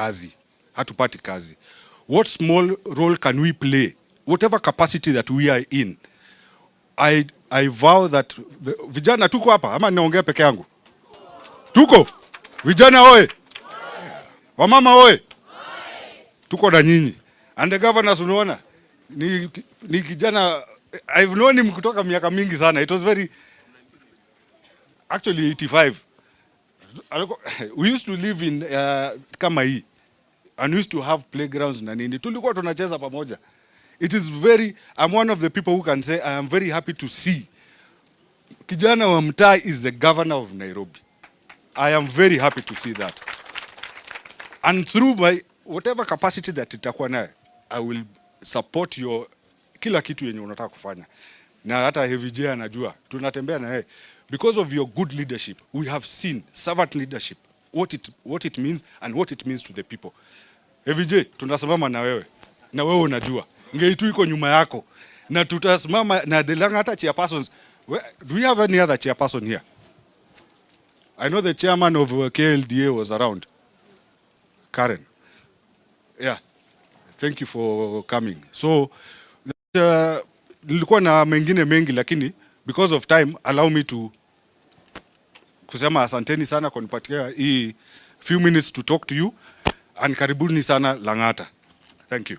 kazi, hatupati kazi. What small role can we play? Whatever capacity that we are in. I vow that vijana tuko hapa ama naongea peke yangu? Tuko. Vijana oe. Wamama oe. Tuko na nyinyi. And the governors unaona ni kijana, I've known him kutoka miaka mingi sana. It was very actually 85. We used to live in kama hii, and we used to have playgrounds na nini. Tulikuwa tunacheza pamoja. It is very, I'm one of the people who can say I am very happy to see kijana wa mtaa is the governor of Nairobi. I am very happy to see that. And through my whatever capacity that itakuwa nayo, I will support your kila kitu yenye unataka kufanya. Na hata HVJ anajua tunatembea na yeye because of your good leadership. We have seen servant leadership, what it means and what it means to the people. HVJ tunasimama na wewe unajua ngeitu iko nyuma yako na tutasimama na the Langata chairpersons. Do we have any other chairperson here? I know the chairman of KLDA was around. Karen. Yeah. Thank you for coming. So nilikuwa na mengine mengi lakini because of time allow me to kusema asanteni sana kwa kunipatia hii few minutes to talk to you and karibuni sana Langata. Thank you.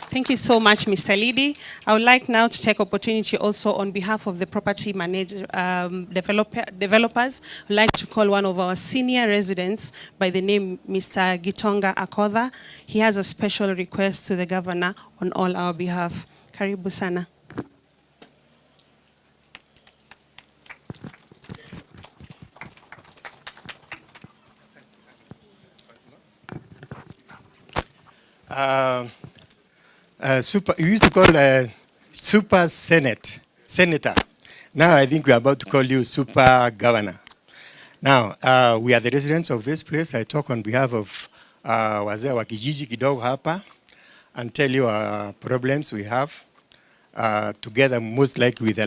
Thank you so much, Mr. Lidi. I would like now to take opportunity also on behalf of the property developers. I would like to call one of our senior residents by the name Mr. Gitonga Akodha. He has a special request to the governor on all our behalf. Karibu sana. We used to call super senator. Now I think we are about to call you super governor. Now we are the residents of this place. I talk on behalf of wazee wa kijiji kidogo hapa and tell you our problems we have together most likely with the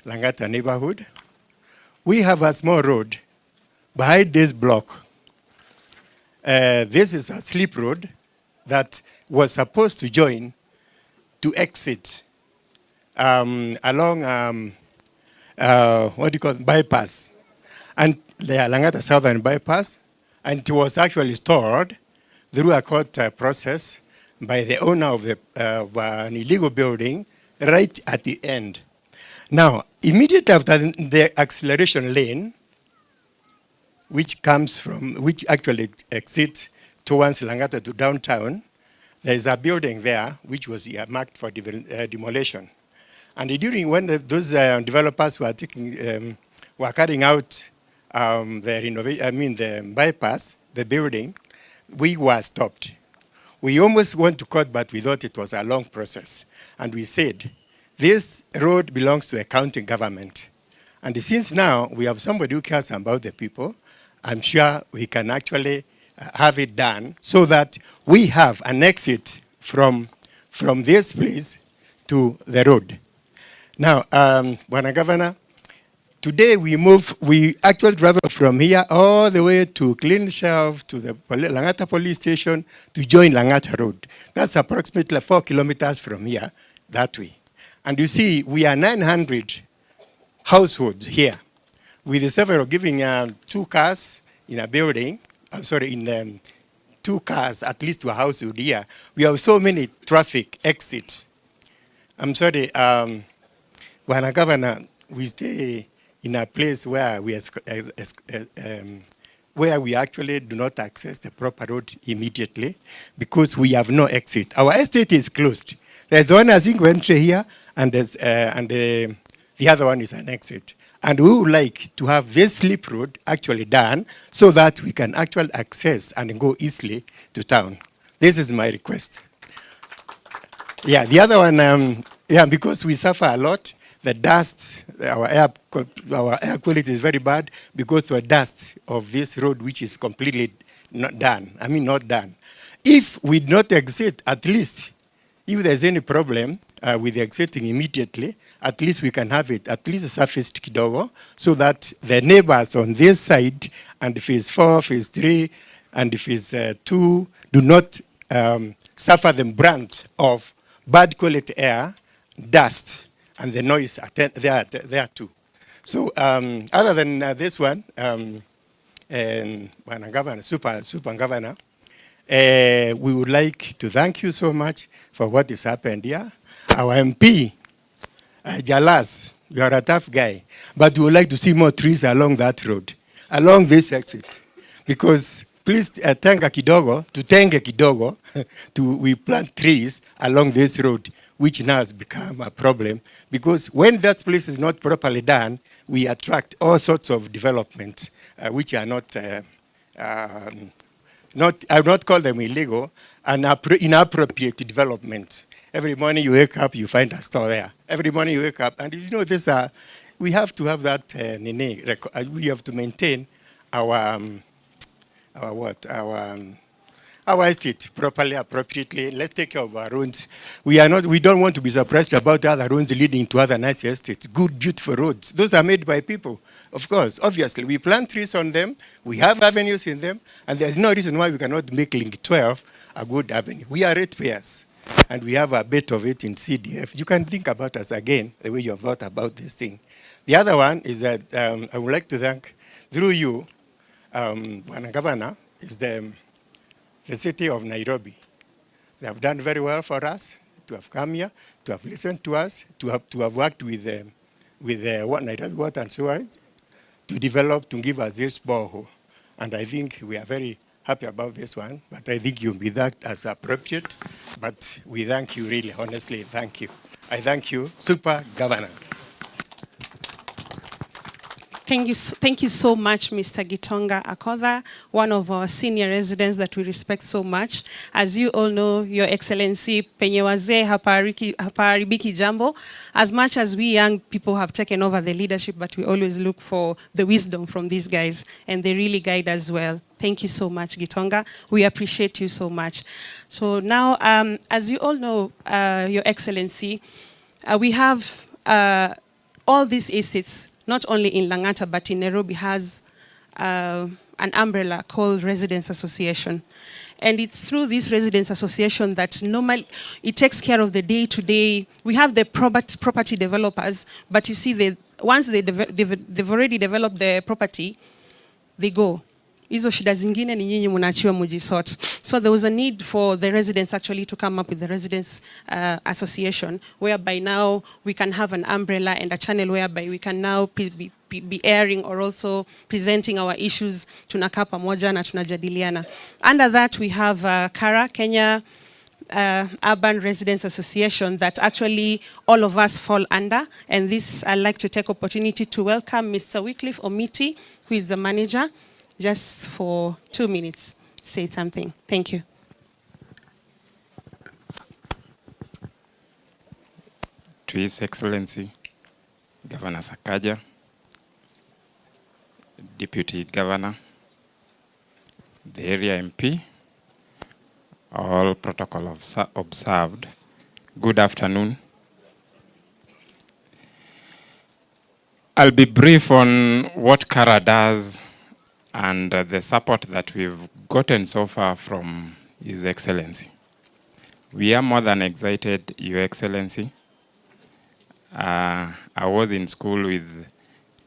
Langata neighborhood. We have a small road behind this block. This is a slip road that was supposed to join to exit along what do you call it? Bypass, and the Langata Southern Bypass, and it was actually stored through a court process by the owner of an illegal building right at the end. Now, immediately after the acceleration lane, which actually exits towards Langata to downtown, there is a building there which was marked for demolition. And during when those developers were carrying out the bypass, the building, we were stopped. We almost went to court, but we thought it was a long process. And we said, this road belongs to a county government. And since now we have somebody who cares about the people, I'm sure we can actually have it done so that we have an exit from this place to the road. Now, Bwana Governor, today we actually travel from here all the way to Clean Shelf to the Langata police station to join Langata Road. That's approximately 4 kilometers from here that way. And you see, we are 900 households here with several giving 2 cars in a building. I'm sorry, in 2 cars at least to a household here. We have so many traffic exit. I'm sorry, Bwana Governor, we stay in a place where we actually do not access the proper road immediately because we have no exit. Our estate is closed. There's one, I think, entry here, and the other one is an exit. And we would like to have this slip road actually done so that we can actually access and go easily to town. This is my request. Yeah, the other one, because we suffer a lot, the dust, our air quality is very bad because of the dust of this road, which is completely not done. Not done. If we do not exit, at least if there's any problem with the exiting immediately, at least we can have it at least surfaced kidogo, so that the neighbors on this side and phase 4, phase 3, and phase 2 do not suffer the brunt of bad quality air, dust, and the noise there too. So other than this one, and Governor, super Governor, we would like to thank you so much for what has happened here. Our MP, Jalas, you are a tough guy, but we would like to see more trees along that road, along this exit. Because please tenga kidogo, we plant trees along this road, which now has become a problem. Because when that place is not properly done, we attract all sorts of developments, which are not, I would not call them illegal, and inappropriate development. Every morning you wake up, you find a store there. Every morning you wake up, and you know this. We have to have that. We have to maintain our estate properly, appropriately. Let's take care of our roads. We don't want to be surprised about other roads leading to other nice estates. Good, beautiful roads. Those are made by people, of course. Obviously, we plant trees on them. We have avenues in them, and there's no reason why we cannot make Link 12 a good avenue. We are ratepayers, and we have a bit of it in CDF. You can think about us again, the way you have thought about this thing. The other one is that I would like to thank, through you, Governor, is the city of Nairobi. They have done very well for us to have come here, to have listened to us, to have worked with Nairobi Water and Sewerage to develop, to give us this borehole. And I think we are very happy about this one, but I think you'll be that as appropriate. But we thank you, really, honestly, thank you. I thank you, Super Governor. Thank you so much, Mr. Gitonga Akoda, one of our senior residents that we respect so much. As you all know, Your Excellency, penye wazee hapaharibiki jambo. As much as we young people have taken over the leadership, but we always look for the wisdom from these guys, and they really guide us well. Thank you so much, Gitonga. We appreciate you so much. So now, as you all know, Your Excellency, we have all these estates, not only in Lang'ata, but in Nairobi, has an umbrella called Residents Association. And it's through this Residents Association that normally it takes care of the day-to-day. We have the property developers, but you see, once they've already developed the property, they go. Hizo shida zingine ni nyinyi mnaachiwa mujisort. So there was a need for the residents actually to come up with the Residents Association, whereby now we can have an umbrella and a channel whereby we can now be airing or also presenting our issues. Tunakaa pamoja na tunajadiliana. Under that we have KARA, Kenya Urban Residents Association, that actually all of us fall under. And this, I'd like to take opportunity to welcome Mr. Wycliffe Omiti, who is the manager, just for 2 minutes, say something. Thank you. To His Excellency, Governor Sakaja, Deputy Governor, the area MP, all protocol observed. Good afternoon. I'll be brief on what KARA does and the support that we've gotten so far from His Excellency. We are more than excited, Your Excellency. I was in school with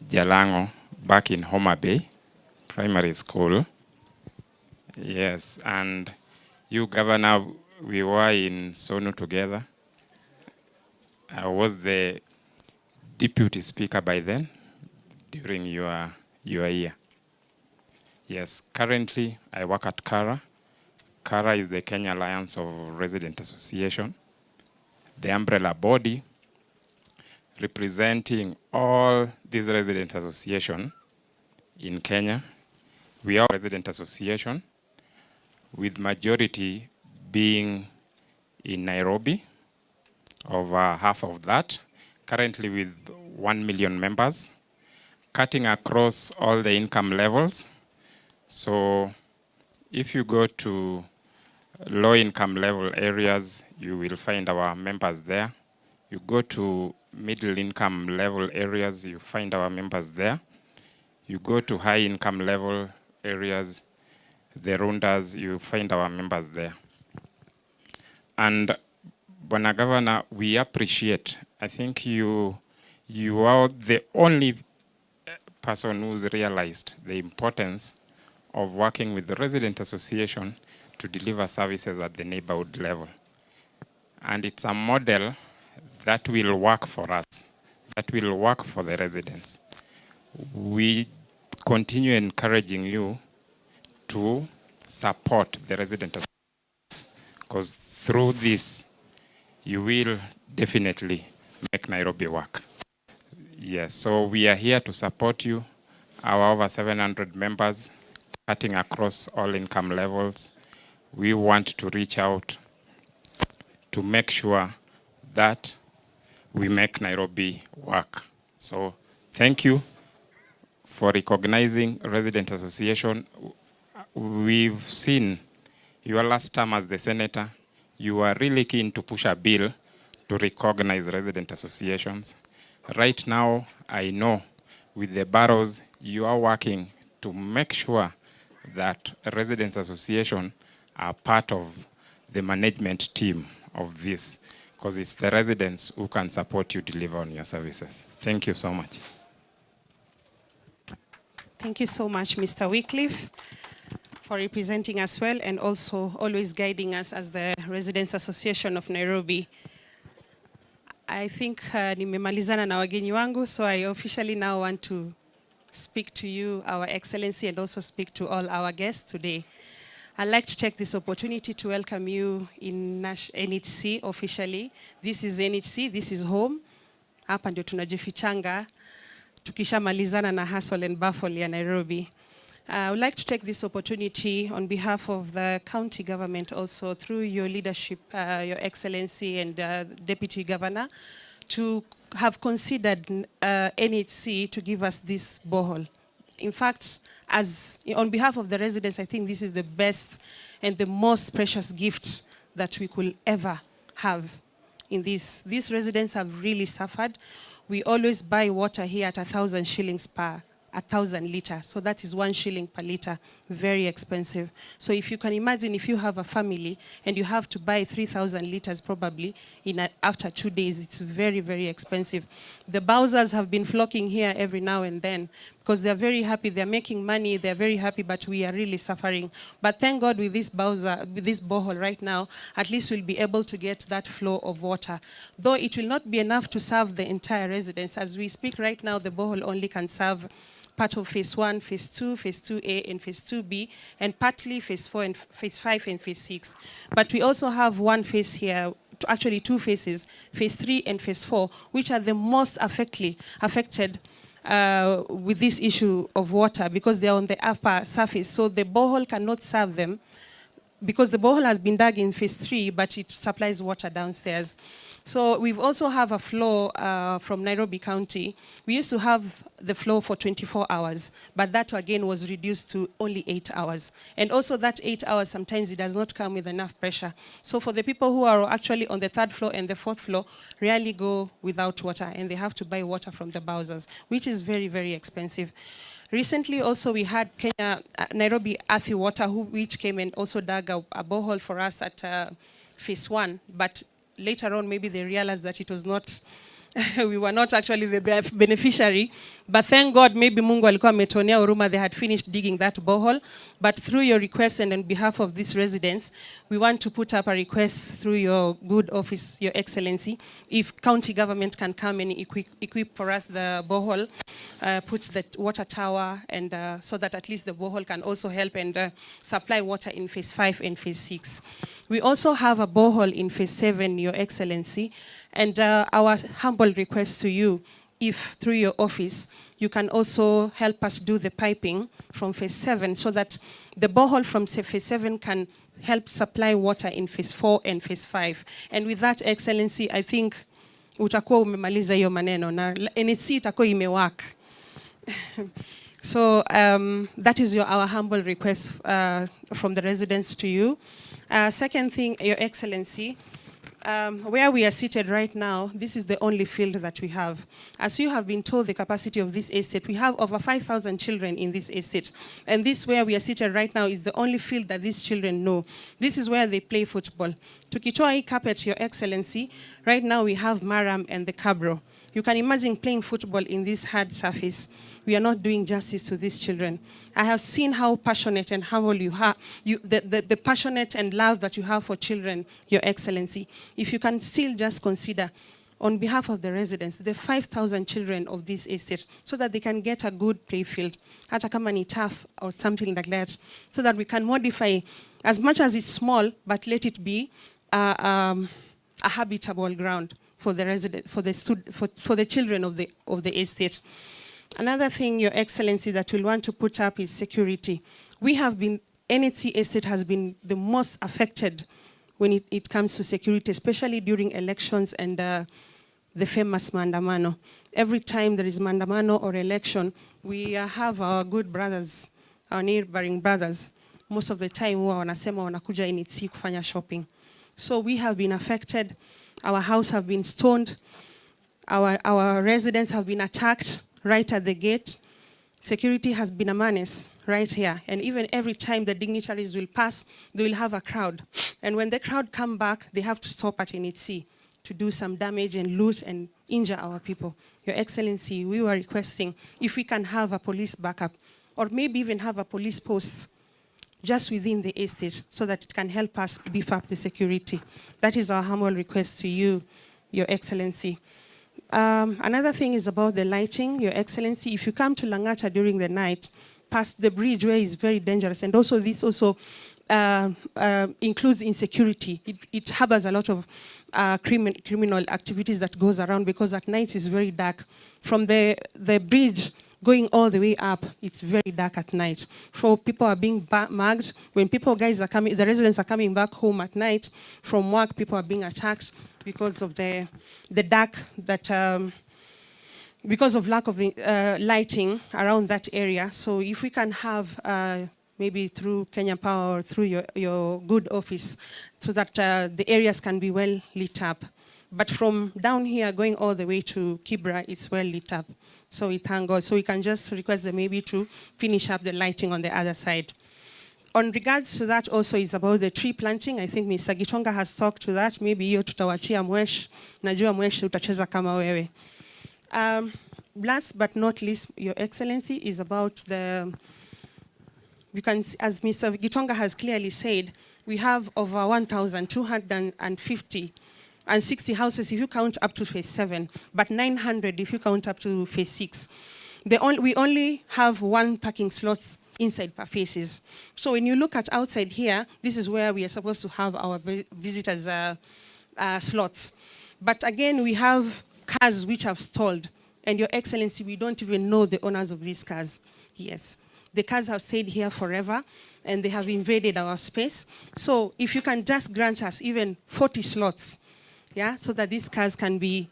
Jalango back in Homa Bay Primary School. Yes, and you, Governor, we were in Sonu together. I was the Deputy Speaker by then, during your year. Yes, currently I work at KARA. KARA is the Kenya Alliance of Resident Association, the umbrella body representing all these resident associations in Kenya. We are a resident association, with majority being in Nairobi, over half of that, currently with 1 million members, cutting across all the income levels. So if you go to low income level areas, you will find our members there. You go to middle income level areas, you find our members there. You go to high income level areas, the Rundas, you find our members there. And Bwana Governor, we appreciate, I think you are the only person who's realized the importance of working with the resident association to deliver services at the neighborhood level. And it's a model that will work for us, that will work for the residents. We continue encouraging you to support the resident associations, because through this, you will definitely make Nairobi work. Yes, so we are here to support you. Our over 700 members, cutting across all income levels. We want to reach out to make sure that we make Nairobi work. So thank you for recognizing Resident Association. We've seen your last term as the senator. You are really keen to push a bill to recognize resident associations. Right now, I know with the boroughs, you are working to make sure that residents association are part of the management team of this, because it's the residents who can support you deliver on your services. Thank you so much. Thank you so much, Mr. Wycliffe, for representing us well and also always guiding us as the Residents Association of Nairobi. I think nimemalizana na wageni wangu, so I officially now want to speak to you, Our Excellency, and also speak to all our guests today. I'd like to take this opportunity to welcome you in NHC officially. This is NHC, this is home. Hapa ndio tunajifichanga tukishamalizana na hustle and bustle ya Nairobi. I would like to take this opportunity on behalf of the county government also through your leadership, Your Excellency and Deputy Governor, to have considered NHC to give us this borehole. In fact, on behalf of the residents, I think this is the best and the most precious gift that we could ever have in this. These residents have really suffered. We always buy water here at 1,000 shillings per 1,000 liters. So that is 1 shilling per liter, very expensive. So if you can imagine, if you have a family and you have to buy 3,000 liters probably after 2 days, it's very, very expensive. The Bowsers have been flocking here every now and then because they're very happy, they're making money, they're very happy, but we are really suffering. But thank God with this borehole right now, at least we'll be able to get that flow of water. Though it will not be enough to serve the entire residence. As we speak right now, the borehole only can serve part of phase 1, phase 2, phase 2A, and phase 2B, and partly phase 4 and phase 5 and phase 6. But we also have one phase here, actually 2 phases, phase 3 and phase 4, which are the most affected with this issue of water because they're on the upper surface. So the borehole cannot serve them because the borehole has been dug in phase 3, but it supplies water downstairs. So we've also have a flow from Nairobi County. We used to have the flow for 24 hours, but that again was reduced to only 8 hours. And also that 8 hours, sometimes it does not come with enough pressure. So for the people who are actually on the 3rd floor and the 4th floor, rarely go without water, and they have to buy water from the Bowsers, which is very, very expensive. Recently also we had Nairobi Earthy Water, which came and also dug a borehole for us at phase 1, but later on, maybe they realized that it was not, we were not actually the beneficiary. But thank God, maybe Mungu alikuwa ametuonea huruma, they had finished digging that borehole. But through your request and on behalf of these residents, we want to put up a request through your good office, Your Excellency, if county government can come and equip for us the borehole, put the water tower, and so that at least the borehole can also help and supply water in phase 5 and phase 6. We also have a borehole in phase 7, Your Excellency, and our humble request to you, if through your office, you can also help us do the piping from phase 7 so that the borehole from phase 7 can help supply water in phase 4 and phase 5. And with that, Excellency, I think utakuwa umemaliza hiyo maneno na NHC itakuwa imework. So that is our humble request from the residents to you. Second thing, Your Excellency, where we are seated right now, this is the only field that we have. As you have been told the capacity of this estate, we have over 5,000 children in this estate. And this where we are seated right now is the only field that these children know. This is where they play football. Tukitoa hii carpet, Your Excellency, right now we have Maram and the Cabro. You can imagine playing football in this hard surface. We are not doing justice to these children. I have seen how passionate and humble you are, the passionate and love that you have for children, Your Excellency. If you can still just consider, on behalf of the residents, the 5,000 children of this estate, so that they can get a good play field, hata kama ni turf or something like that, so that we can modify, as much as it's small, but let it be a habitable ground for the resident, for the children of the estate. Another thing, Your Excellency, that we'll want to put up is security. We have been, NCH estate has been the most affected when it comes to security, especially during elections and the famous Mandamano. Every time there is Mandamano or election, we have our good brothers, our neighboring brothers. Most of the time, huwa wanasema wanakuja NCH kufanya shopping. So we have been affected. Our house have been stoned. Our residents have been attacked right at the gate. Security has been a menace right here. And even every time the dignitaries will pass, they will have a crowd. And when the crowd come back, they have to stop at NCH to do some damage and loot and injure our people. Your Excellency, we were requesting if we can have a police backup, or maybe even have a police post just within the estate, so that it can help us beef up the security. That is our humble request to you, Your Excellency. Another thing is about the lighting, Your Excellency. If you come to Langata during the night, past the bridge where it's very dangerous, and also this also includes insecurity. It harbors a lot of criminal activities that goes around, because at night it's very dark. From the bridge going all the way up, it's very dark at night. So people are being mugged. When guys are coming, the residents are coming back home at night from work, people are being attacked because of the dark that, because of lack of the lighting around that area. So if we can have, maybe through Kenya Power or through your good office, so that the areas can be well lit up. But from down here going all the way to Kibra, it's well lit up. So we thank God. So we can just request them maybe to finish up the lighting on the other side. On regards to that also is about the tree planting. I think Mr. Gitonga has talked to that. Maybe hiyo tutawachia Mwesh. Najua Mwesh utacheza kama wewe. Last but not least, Your Excellency, is about the, as Mr. Gitonga has clearly said, we have over 1,250 and 60 houses if you count up to phase 7, but 900 if you count up to phase 6. We only have 1 parking slots inside per phases. So when you look at outside here, this is where we are supposed to have our visitors' slots. But again, we have cars which have stalled. And Your Excellency, we don't even know the owners of these cars. Yes. The cars have stayed here forever, and they have invaded our space. So if you can just grant us even 40 slots, yeah, so that these cars can be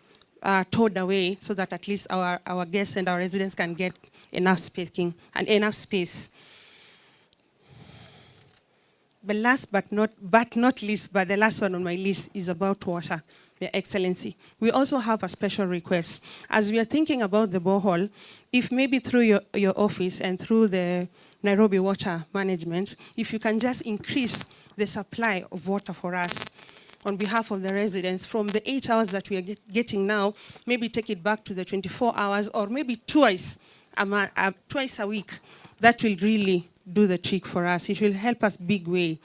towed away, so that at least our guests and our residents can get enough space and enough space. But last but not least, but the last one on my list is about water, Your Excellency. We also have a special request. As we are thinking about the borehole, if maybe through your office and through the Nairobi Water Management, if you can just increase the supply of water for us on behalf of the residents from the 8 hours that we are getting now, maybe take it back to the 24 hours, or maybe twice a week. That will really do the trick for us. It will help us big way.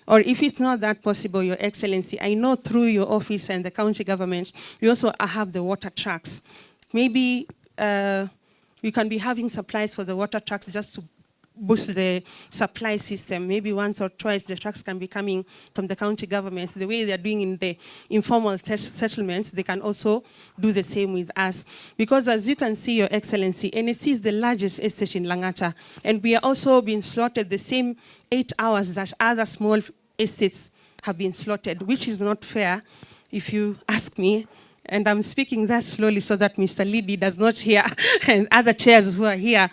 Or if it's not that possible, Your Excellency, I know through your office and the county government, we also have the water trucks. Maybe we can be having supplies for the water trucks just to boost the supply system. Maybe once or twice the trucks can be coming from the county government. The way they're doing in the informal settlements, they can also do the same with us. Because as you can see, Your Excellency, NCH is the largest estate in Langata. And we are also being slotted the same 8 hours that other small estates have been slotted, which is not fair, if you ask me. And I'm speaking that slowly so that Mr. Liddy does not hear, and other chairs who are here.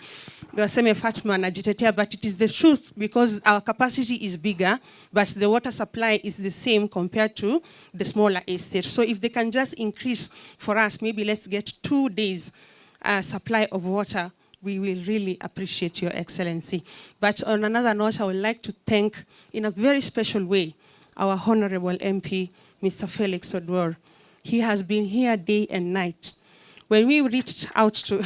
waseme Fatma anajitetea, but it is the truth because our capacity is bigger, but the water supply is the same compared to the smaller estate. So if they can just increase for us, maybe let's get 2 days supply of water, we will really appreciate Your Excellency. But on another note, I would like to thank, in a very special way, our Honorable MP, Mr. Felix Odwor. He has been here day and night. When we reached out to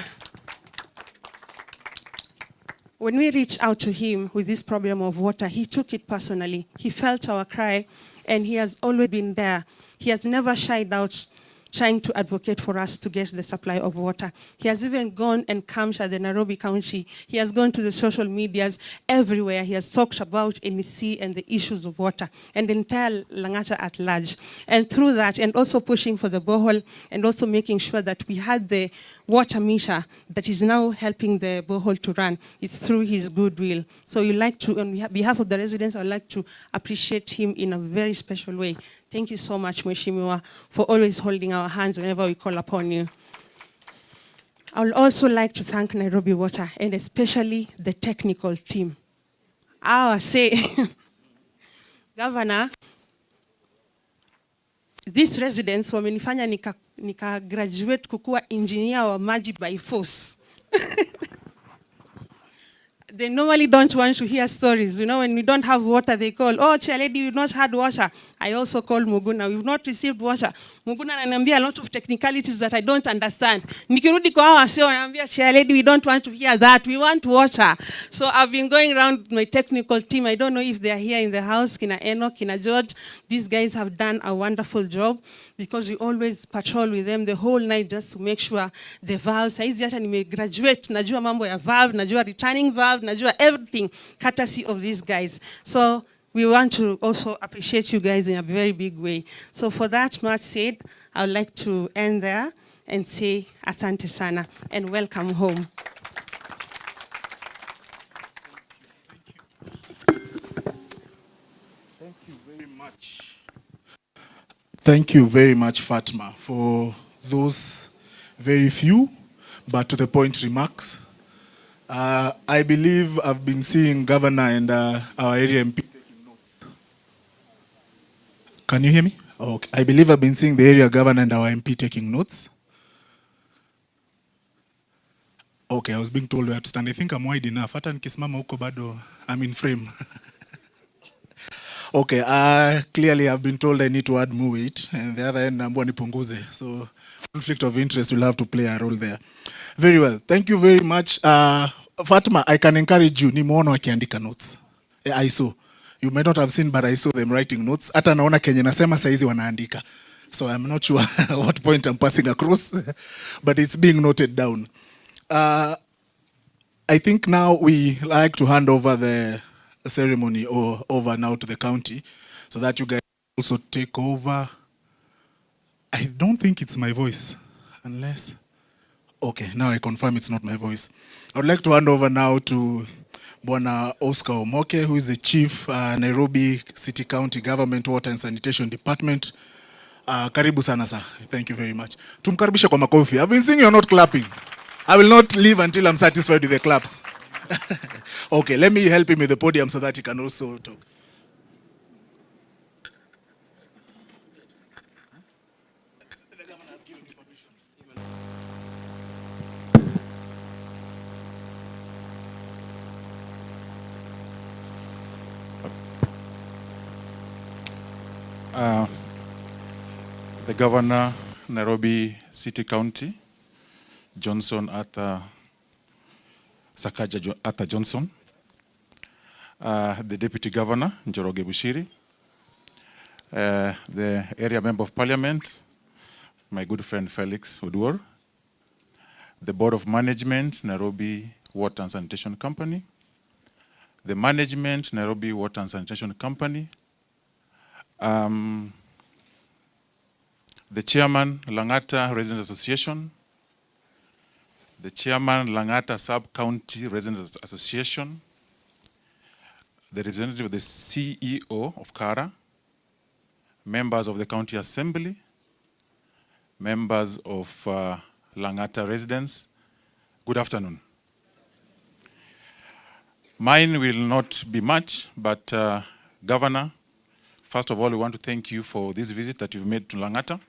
him with this problem of water, he took it personally. He felt our cry, and he has always been there. He has never shied out trying to advocate for us to get the supply of water. He has even gone and camped at the Nairobi County. He has gone to the social medias everywhere. He has talked about NEC and the issues of water and the entire Langata at large. And through that, and also pushing for the borehole, and also making sure that we had the water meter that is now helping the borehole to run. It's through his goodwill. So we like to, on behalf of the residents, I would like to appreciate him in a very special way. Thank you so much, Mheshimiwa, for always holding our hands whenever we call upon you. I would also like to thank Nairobi Water, and especially the technical team. I say, Governor, these residents wamenifanya nika graduate kukua engineer wa maji by force. They normally don't want to hear stories. You know, when we don't have water, they call, oh, Chair Lady, we've not had water. I also call Muguna, we've not received water. Muguna ananiambia a lot of technicalities that I don't understand. Nikirudi kwa hawa sio ananiambia, Chair Lady, we don't want to hear that. We want water. So I've been going around with my technical team. I don't know if they're here in the house, Kina Enoch, Kina George. These guys have done a wonderful job because we always patrol with them the whole night just to make sure the valves. Saizi hata nimegraduate, najua mambo ya valve, najua returning valve, najua everything, courtesy of these guys. So we want to also appreciate you guys in a very big way. So for that much said, I would like to end there and say asante sana and welcome home. Thank you very much. Thank you very much, Fatma, for those very few but to the point remarks. I believe I've been seeing Governor and our area MP taking notes. Can you hear me? Okay. I believe I've been seeing the area Governor and our MP taking notes. Okay, I was being told we have to stand. I think I'm wide enough. Hata nikisimama huko bado I'm in frame. Okay, clearly I've been told I need to add more weight, and the other end naambiwa nipunguze. So conflict of interest will have to play a role there. Very well. Thank you very much. Fatma, I can encourage you. Nimeona wakiandika notes. I saw. You may not have seen, but I saw them writing notes. Hata naona Kenya nasema saizi wanaandika. So I'm not sure what point I'm passing across, but it's being noted down. I think now we like to hand over the ceremony over now to the county so that you guys also take over. I don't think it's my voice, unless... Okay, now I confirm it's not my voice. I would like to hand over now to Bwana Oscar Omoke, who is the Chief Nairobi City County Government Water and Sanitation Department. Karibu sana sir. Thank you very much. Tumkaribishe kwa makofi. I've been seeing you're not clapping. I will not leave until I'm satisfied with the claps. Okay, let me help him with the podium so that he can also talk. The Governor, Nairobi City County, Johnson Sakaja Arthur Johnson, the Deputy Governor, Njoroge Bushiri, the Area Member of Parliament, my good friend Felix Odwor, the Board of Management, Nairobi Water and Sanitation Company, the Management, Nairobi Water and Sanitation Company, the Chairman, Langata Residents Association, the Chairman, Langata Sub-County Residents Association, the representative of the CEO of KARA, members of the County Assembly, members of Langata residents, good afternoon. Mine will not be much, but Governor, first of all, we want to thank you for this visit that you've made to Langata.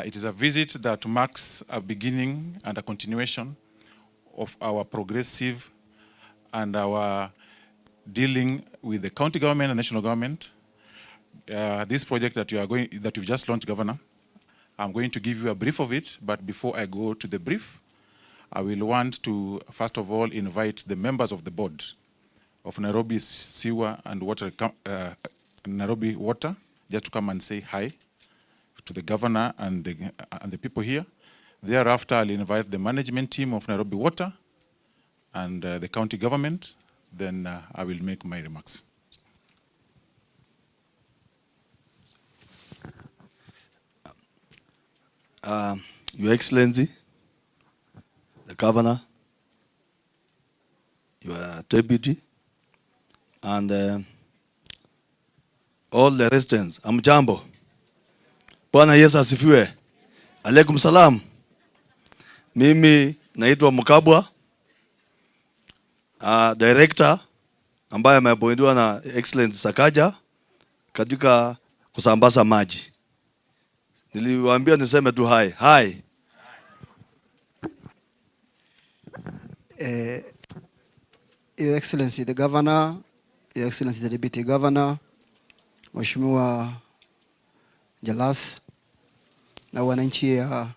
It is a visit that marks a beginning and a continuation of our progressive and our dealing with the county government and national government. This project that you've just launched, Governor, I'm going to give you a brief of it, but before I go to the brief, I will want to, first of all, invite the members of the board of Nairobi Sewer and Water, Nairobi Water, just to come and say hi to the governor and the people here. Thereafter, I'll invite the management team of Nairobi Water and the county government. Then I will make my remarks. Your Excellency, the Governor, your Deputy, and all the residents, amjambo. Bwana Yesu asifiwe. Alaikum salam. Mimi naitwa Mukabwa, director ambaye ameappointiwa na Excellency Sakaja katika kusambaza maji. Niliwaambia niseme tu hi. Hi. Your Excellency the Governor, Your Excellency the Deputy Governor, Mheshimiwa Jalas na wananchi ya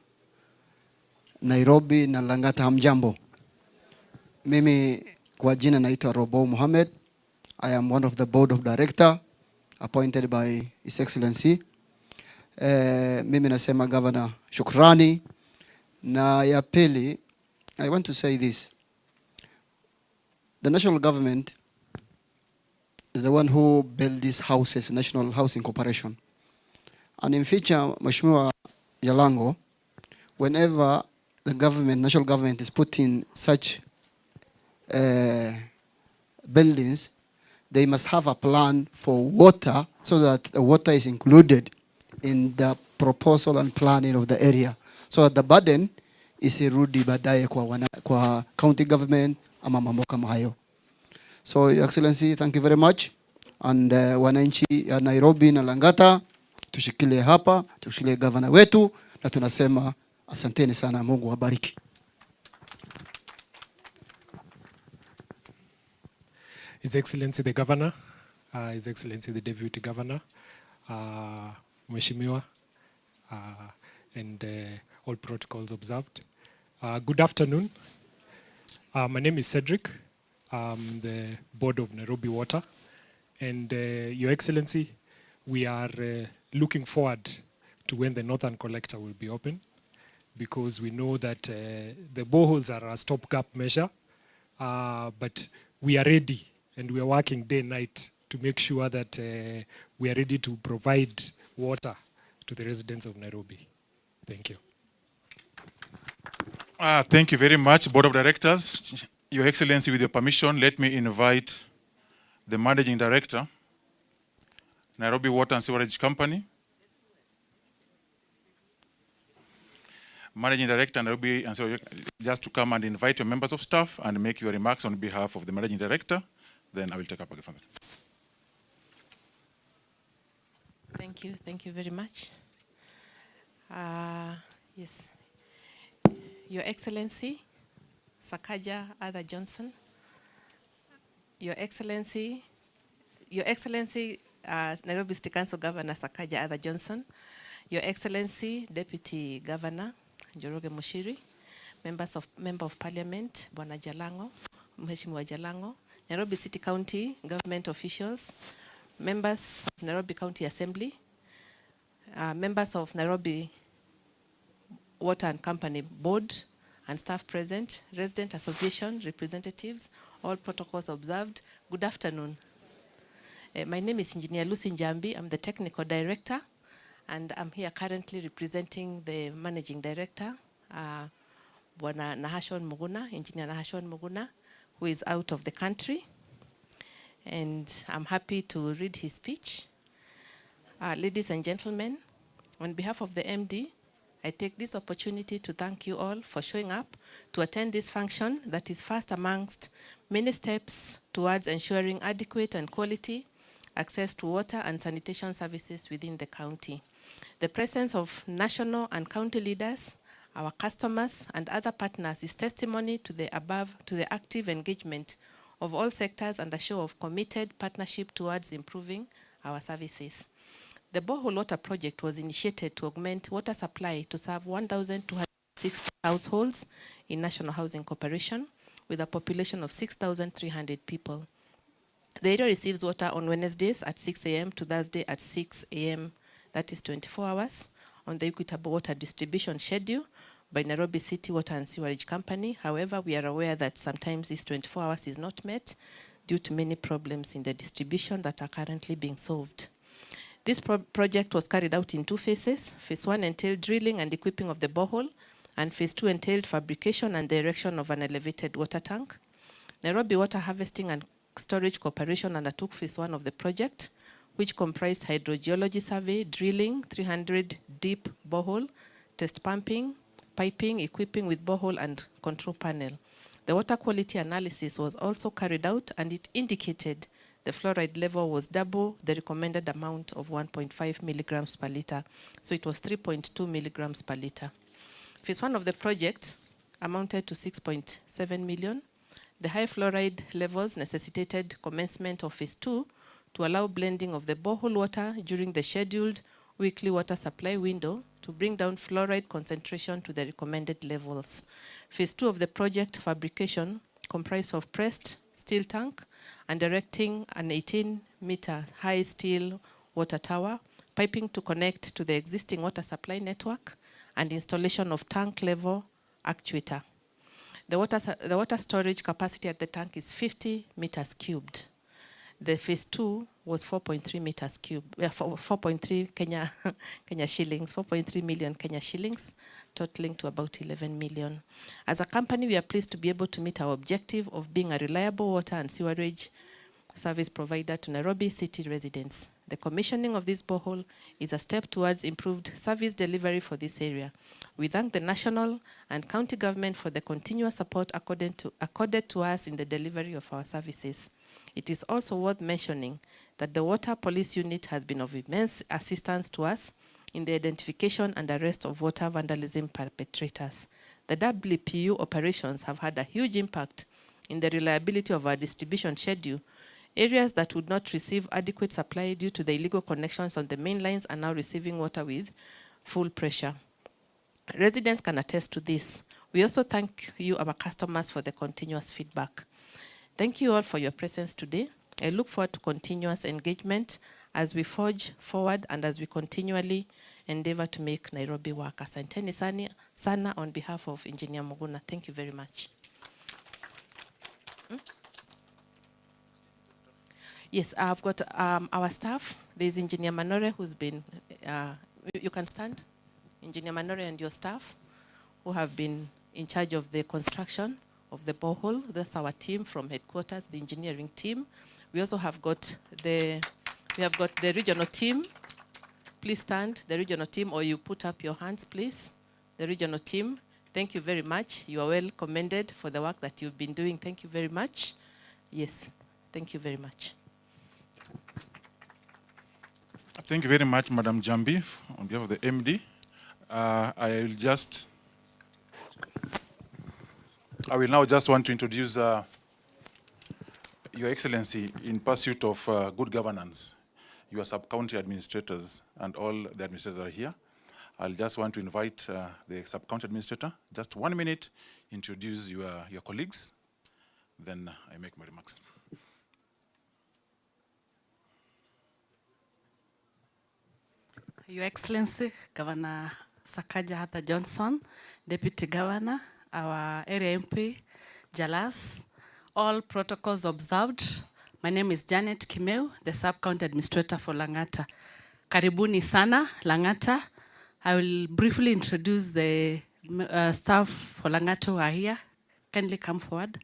Nairobi na Langata, hamjambo. Mimi kwa jina naitwa Robo Mohamed. I am one of the board of director appointed by His Excellency. Mimi nasema Governor shukrani. Na ya pili, I want to say this. The national government is the one who built these houses, National Housing Corporation. And in future, Mheshimiwa Jalango, whenever the government, national government is putting such buildings, they must have a plan for water so that the water is included in the proposal and planning of the area. So that the burden is irudi baadaye kwa county government ama mambo kama hayo. So Your Excellency, thank you very much. And wananchi ya Nairobi na Langata, tushikilie hapa, tushikilie governor wetu, na tunasema asanteni sana, Mungu wabariki. His Excellency the Governor, His Excellency the Deputy Governor, Mheshimiwa, and all protocols observed. Good afternoon. My name is Cedric. I'm the board of Nairobi Water. And Your Excellency, we are looking forward to when the Northern Collector will be open, because we know that the boreholes are a stopgap measure, but we are ready and we are working day and night to make sure that we are ready to provide water to the residents of Nairobi. Thank you. Thank you very much, Board of Directors. Your Excellency, with your permission, let me invite the Managing Director, Nairobi Water and Sewerage Company. Managing Director, Nairobi and Sewerage, just to come and invite your members of staff and make your remarks on behalf of the Managing Director. Then I will take up again from there. Thank you very much. Yes, Your Excellency, Sakaja Arthur Johnson, Your Excellency, Nairobi City Council Governor Sakaja Arthur Johnson, Your Excellency, Deputy Governor Njoroge Mushiri, Member of Parliament Bwana Jalango, Mheshimiwa Jalango, Nairobi City County government officials, members of Nairobi County Assembly, members of Nairobi Water and Company Board and staff present, resident association representatives, all protocols observed. Good afternoon. My name is Engineer Lucy Njambi. I'm the technical director, and I'm here currently representing the managing director, Bwana Nahashon Muguna, Engineer Nahashon Muguna, who is out of the country. And I'm happy to read his speech. Ladies and gentlemen, on behalf of the MD, I take this opportunity to thank you all for showing up to attend this function that is first amongst many steps towards ensuring adequate and quality access to water and sanitation services within the county. The presence of national and county leaders, our customers, and other partners is testimony to the active engagement of all sectors and a show of committed partnership towards improving our services. The Borehole Water Project was initiated to augment water supply to serve 1,260 households in National Housing Corporation with a population of 6,300 people. The area receives water on Wednesdays at 6 a.m. to Thursday at 6 a.m. That is 24 hours on the equitable water distribution schedule by Nairobi City Water and Sewerage Company. However, we are aware that sometimes this 24 hours is not met due to many problems in the distribution that are currently being solved. This project was carried out in 2 phases. Phase 1 entailed drilling and equipping of the borehole, and Phase 2 entailed fabrication and the erection of an elevated water tank. Nairobi Water Harvesting and Storage Corporation undertook Phase 1 of the project, which comprised hydrogeology survey, drilling, 300 deep borehole, test pumping, piping, equipping with borehole and control panel. The water quality analysis was also carried out, and it indicated the fluoride level was double the recommended amount of 1.5 milligrams per liter. So it was 3.2 milligrams per liter. Phase 1 of the project amounted to 6.7 million. The high fluoride levels necessitated commencement of Phase 2 to allow blending of the borehole water during the scheduled weekly water supply window to bring down fluoride concentration to the recommended levels. Phase 2 of the project fabrication comprised of pressed steel tank and erecting an 18-meter high steel water tower, piping to connect to the existing water supply network, and installation of tank level actuator. The water storage capacity at the tank is 50 meters cubed. The Phase 2 was 4.3 meters cubed, 4.3 Kenya shillings, 4.3 million Kenya shillings, totaling to about 11 million. As a company, we are pleased to be able to meet our objective of being a reliable water and sewerage service provider to Nairobi City residents. The commissioning of this borehole is a step towards improved service delivery for this area. We thank the national and county government for the continuous support accorded to us in the delivery of our services. It is also worth mentioning that the Water Police Unit has been of immense assistance to us in the identification and arrest of water vandalism perpetrators. The WPU operations have had a huge impact in the reliability of our distribution schedule. Areas that would not receive adequate supply due to the illegal connections on the main lines are now receiving water with full pressure. Residents can attest to this. We also thank you, our customers, for the continuous feedback. Thank you all for your presence today. I look forward to continuous engagement as we forge forward and as we continually endeavor to make Nairobi work. Asanteni sana on behalf of Engineer Muguna. Thank you very much. Yes, I've got our staff. There's Engineer Manore who's been, you can stand. Engineer Manore and your staff who have been in charge of the construction of the borehole. That's our team from headquarters, the engineering team. We also have got the regional team. Please stand, the regional team, or you put up your hands, please. The regional team, thank you very much. You are well commended for the work that you've been doing. Thank you very much. Yes, thank you very much. Thank you very much, Madam Jambi, on behalf of the MD. I will now just want to introduce Your Excellency in pursuit of good governance. Your sub-county administrators and all the administrators are here. I'll just want to invite the sub-county administrator, just 1 minute, introduce your colleagues, then I make my remarks. Your Excellency, Governor Sakaja Hatha Johnson, Deputy Governor, our area MP, Jalas, all protocols observed. My name is Janet Kimeu, the Sub-County Administrator for Lang'ata. Karibuni sana, Lang'ata. I will briefly introduce the staff for Lang'ata who are here. Kindly come forward.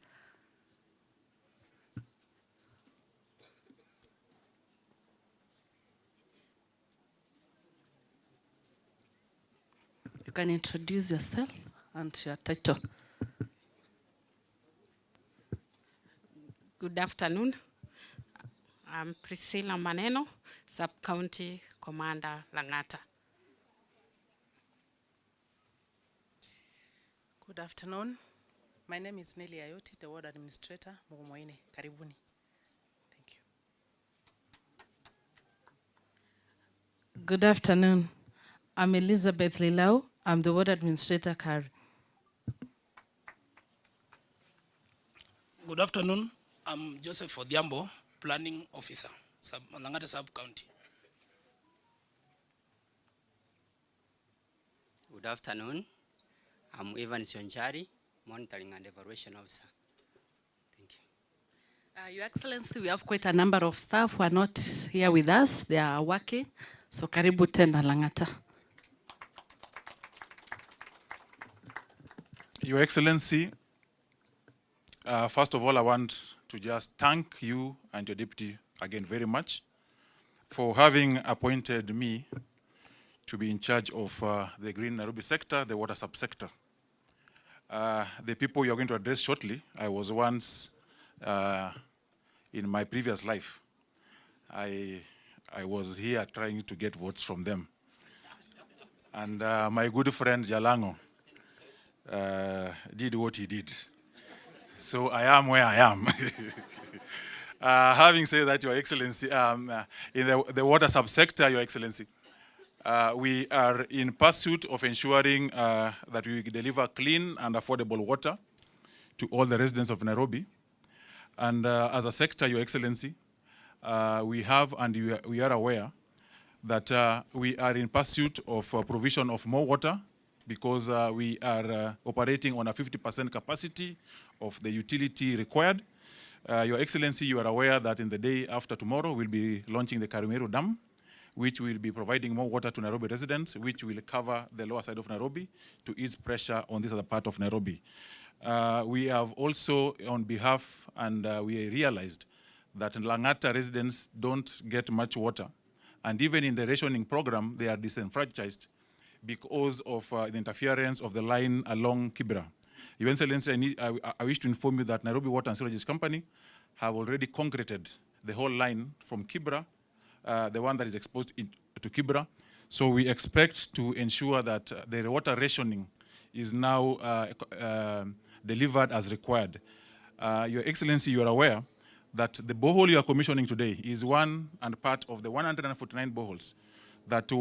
you can introduce yourself and your title. Good afternoon. I'm Priscilla Maneno, Sub-County Commander Langata. Good afternoon. My name is Nelly Ayoti, the Ward Administrator, Mugumoine. Karibuni. Thank you. Good afternoon. I'm Elizabeth Lilau. I'm the Ward Administrator, Kari. Good afternoon. I'm Joseph Odhiambo, Planning Officer, Langata Sub-County. Good afternoon. I'm Evan Sionchari, Monitoring and Evaluation Officer. Thank you. Your Excellency, we have quite a number of staff who are not here with us. They are working. So karibu tena Langata. Your Excellency, first of all, I want to just thank you and your deputy again very much for having appointed me to be in charge of the Green Nairobi sector, the water subsector. The people you're going to address shortly, I was once in my previous life. I was here trying to get votes from them. And my good friend Jalango did what he did. So I am where I am. Having said that, Your Excellency, in the water subsector, Your Excellency, we are in pursuit of ensuring that we deliver clean and affordable water to all the residents of Nairobi. And as a sector, Your Excellency, we have and we are aware that we are in pursuit of provision of more water because we are operating on a 50% capacity of the utility required. Your Excellency, you are aware that in the day after tomorrow, we'll be launching the Karumeru Dam, which will be providing more water to Nairobi residents, which will cover the lower side of Nairobi to ease pressure on this other part of Nairobi. We have also, on behalf, and we realized that Langata residents don't get much water. And even in the rationing program, they are disenfranchised because of the interference of the line along Kibra. Your Excellency, I wish to inform you that Nairobi Water and Sewerage Company have already concreted the whole line from Kibra, the one that is exposed to Kibra. So we expect to ensure that the water rationing is now delivered as required. Your Excellency, you are aware that the borehole you are commissioning today is one and part of the 149 boreholes that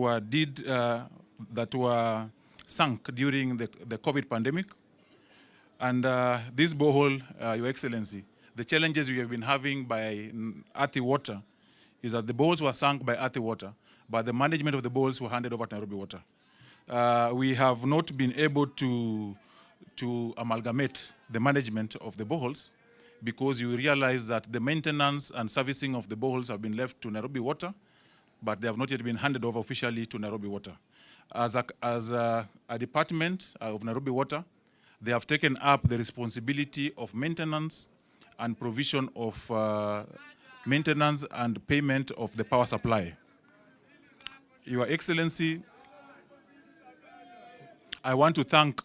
were sunk during the COVID pandemic. And this borehole, Your Excellency, the challenges we have been having by earthy water is that the boreholes were sunk by earthy water, but the management of the boreholes were handed over to Nairobi Water. We have not been able to amalgamate the management of the boreholes because you realize that the maintenance and servicing of the boreholes have been left to Nairobi Water, but they have not yet been handed over officially to Nairobi Water. As a department of Nairobi Water, they have taken up the responsibility of maintenance and provision of maintenance and payment of the power supply. Your Excellency, I want to thank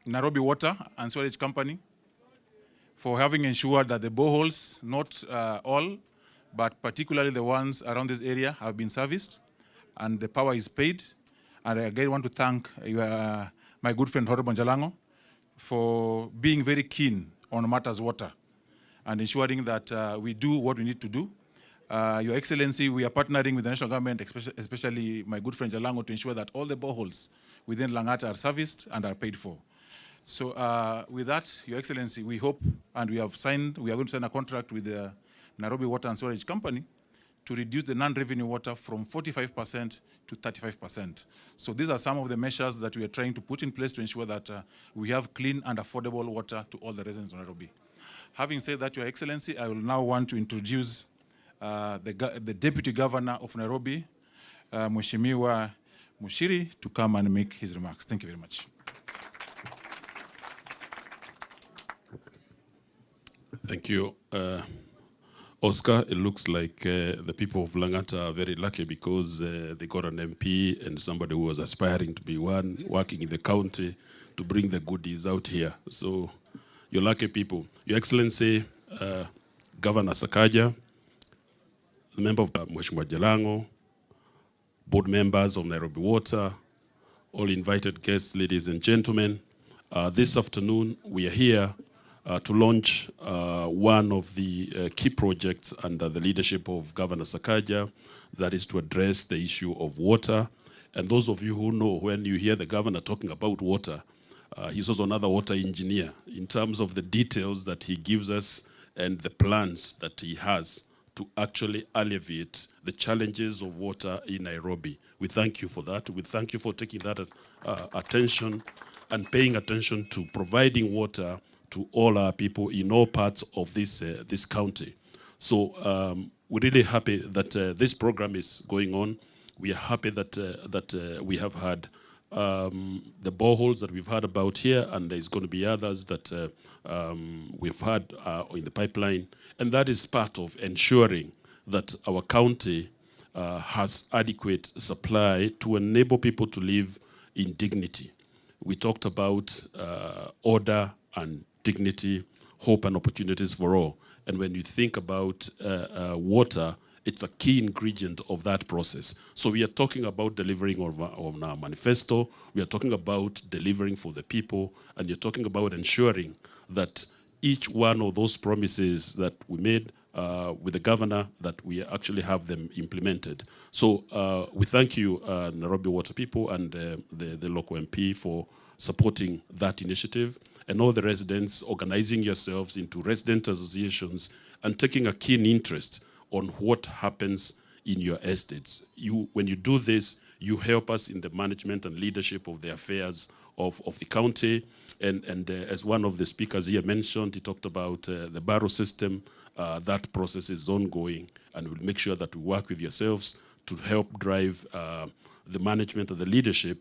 Nairobi Water and Sewerage Company for having ensured that the boreholes, not all, but particularly the ones around this area, have been serviced and the power is paid. And I again want to thank my good friend Honorable Jalango for being very keen on matters water and ensuring that we do what we need to do. Your Excellency, we are partnering with the national government, especially my good friend Jalango, to ensure that all the boreholes within Langata are serviced and are paid for. So with that, Your Excellency, we hope, and we are going to sign a contract with the Nairobi Water and Sewerage Company to reduce the non-revenue water from 45% to 35%. So these are some of the measures that we are trying to put in place to ensure that we have clean and affordable water to all the residents of Nairobi. Having said that, Your Excellency, I will now want to introduce the Deputy Governor of Nairobi, Mheshimiwa Mushiri, to come and make his remarks. Thank you very much. Thank you. Oscar, it looks like the people of Langata are very lucky because they got an MP and somebody who was aspiring to be one, working in the county to bring the goodies out here. So you're lucky people. Your Excellency, Governor Sakaja, the member of Mheshimiwa Jalango, board members of Nairobi Water, all invited guests, ladies and gentlemen. This afternoon, we are here to launch one of the key projects under the leadership of Governor Sakaja, that is to address the issue of water. And those of you who know, when you hear the governor talking about water, he's also another water engineer in terms of the details that he gives us and the plans that he has to actually alleviate the challenges of water in Nairobi. We thank you for that. We thank you for taking that attention and paying attention to providing water to all our people in all parts of this county. So we're really happy that this program is going on. We are happy that we have had the boreholes that we've heard about here, and there's going to be others that we've had in the pipeline. And that is part of ensuring that our county has adequate supply to enable people to live in dignity. We talked about order and dignity, hope and opportunities for all. And when you think about water, it's a key ingredient of that process. So we are talking about delivering on our manifesto, we are talking about delivering for the people, and you're talking about ensuring that each one of those promises that we made with the governor, that we actually have them implemented. So we thank you, Nairobi Water people and the local MP for supporting that initiative, and all the residents organizing yourselves into resident associations and taking a keen interest on what happens in your estates. When you do this, you help us in the management and leadership of the affairs of the county. And as one of the speakers here mentioned, he talked about the barrow system. That process is ongoing, and we'll make sure that we work with yourselves to help drive the management and the leadership,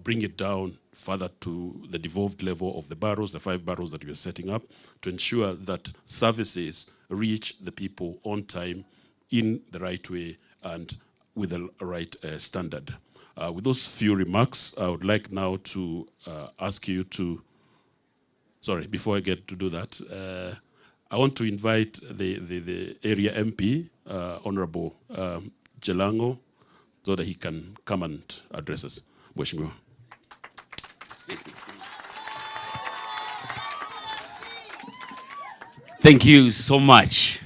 bring it down further to the devolved level of the barrows, the 5 barrows that we are setting up, to ensure that services reach the people on time, in the right way, and with the right standard. With those few remarks, I would like now to ask you to, sorry, before I get to do that, I want to invite the area MP, Honorable Jalango, so that he can come and address us. Mheshimiwa. Thank you so much.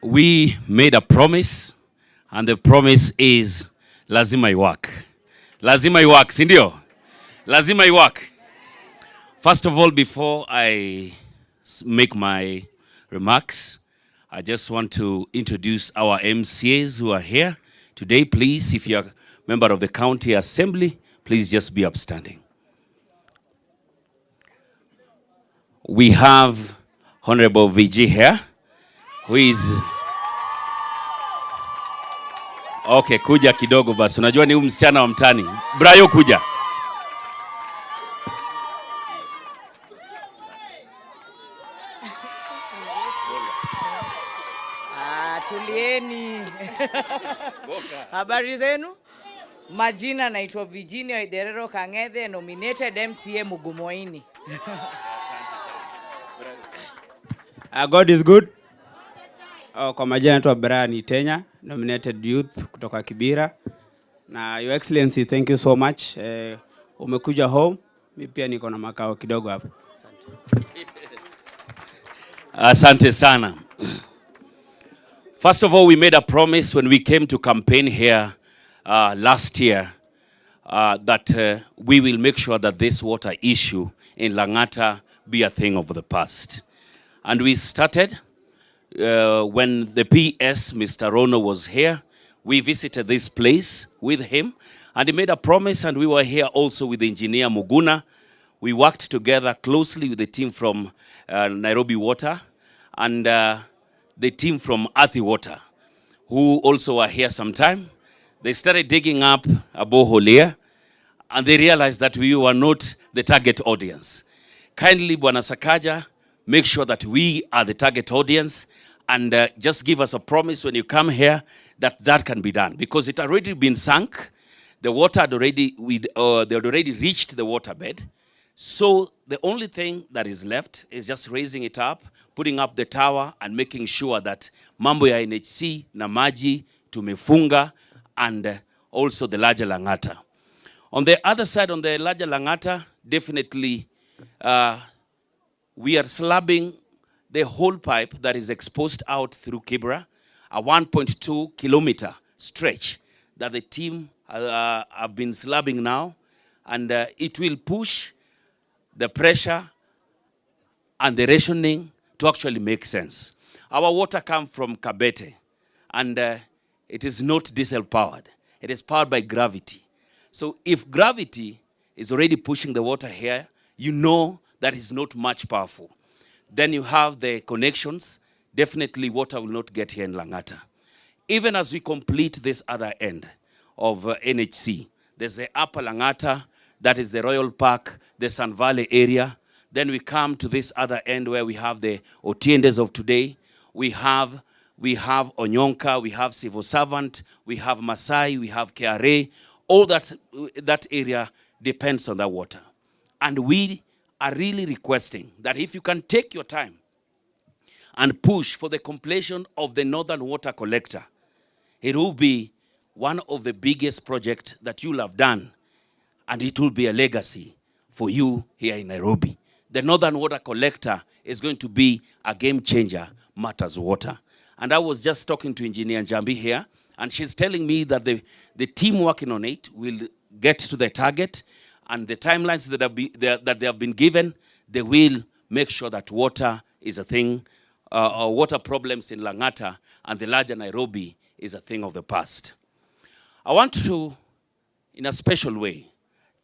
We made a promise, and the promise is lazima iwak. Lazima iwak, si ndio? Lazima iwak. First of all, before I make my remarks, I just want to introduce our MCAs who are here today. Please, if you're a member of the county assembly, please just be upstanding. We have Honorable VG here, who is... Okay, kuja kidogo basi. Unajua ni msichana wa mtani. Brayo kuja. Tulieni. Habari zenu? Majina naitwa Virginia Iderero Kang'ethe, nominated MCA Mugumoini. God is good. Kwa majina naitwa Brian Tenya, nominated youth kutoka Kibira. Na Your Excellency, thank you so much. Umekuja home, mimi pia niko na makao kidogo hapa. Asante sana. First of all, we made a promise when we came to campaign here last year that we will make sure that this water issue in Langata be a thing of the past. And we started when the PS, Mr. Rono, was here. We visited this place with him, and he made a promise, and we were here also with Engineer Muguna. We worked together closely with the team from Nairobi Water and the team from Athi Water, who also were here sometime. They started digging up a borehole here, and they realized that we were not the target audience. Kindly, Bwana Sakaja, make sure that we are the target audience, and just give us a promise when you come here that that can be done, because it had already been sunk. The water had already, they had already reached the waterbed. So the only thing that is left is just raising it up, putting up the tower, and making sure that mambo ya NHC na maji tumefunga, and also the larger Langata. On the other side, on the larger Langata, definitely we are slabbing the whole pipe that is exposed out through Kibra, a 1.2 kilometer stretch that the team have been slabbing now, and it will push the pressure and the rationing to actually make sense. Our water comes from Kabete, and it is not diesel powered. It is powered by gravity. So if gravity is already pushing the water here, you know that is not much powerful. Then you have the connections. Definitely water will not get here in Langata. Even as we complete this other end of NHC, there's the upper Langata, that is the Royal Park, the Sun Valley area. Then we come to this other end where we have the Otiendes of today. We have Onyonka, we have Civil Servant, we have Masai, we have KRA. All that area depends on that water. And we are really requesting that if you can take your time and push for the completion of the Northern Water Collector, it will be one of the biggest projects that you'll have done, and it will be a legacy for you here in Nairobi. The Northern Water Collector is going to be a game changer, matters water. And I was just talking to Engineer Njambi here, and she's telling me that the team working on it will get to the target, and the timelines that they have been given, they will make sure that water is a thing, water problems in Langata and the larger Nairobi is a thing of the past. I want to, in a special way,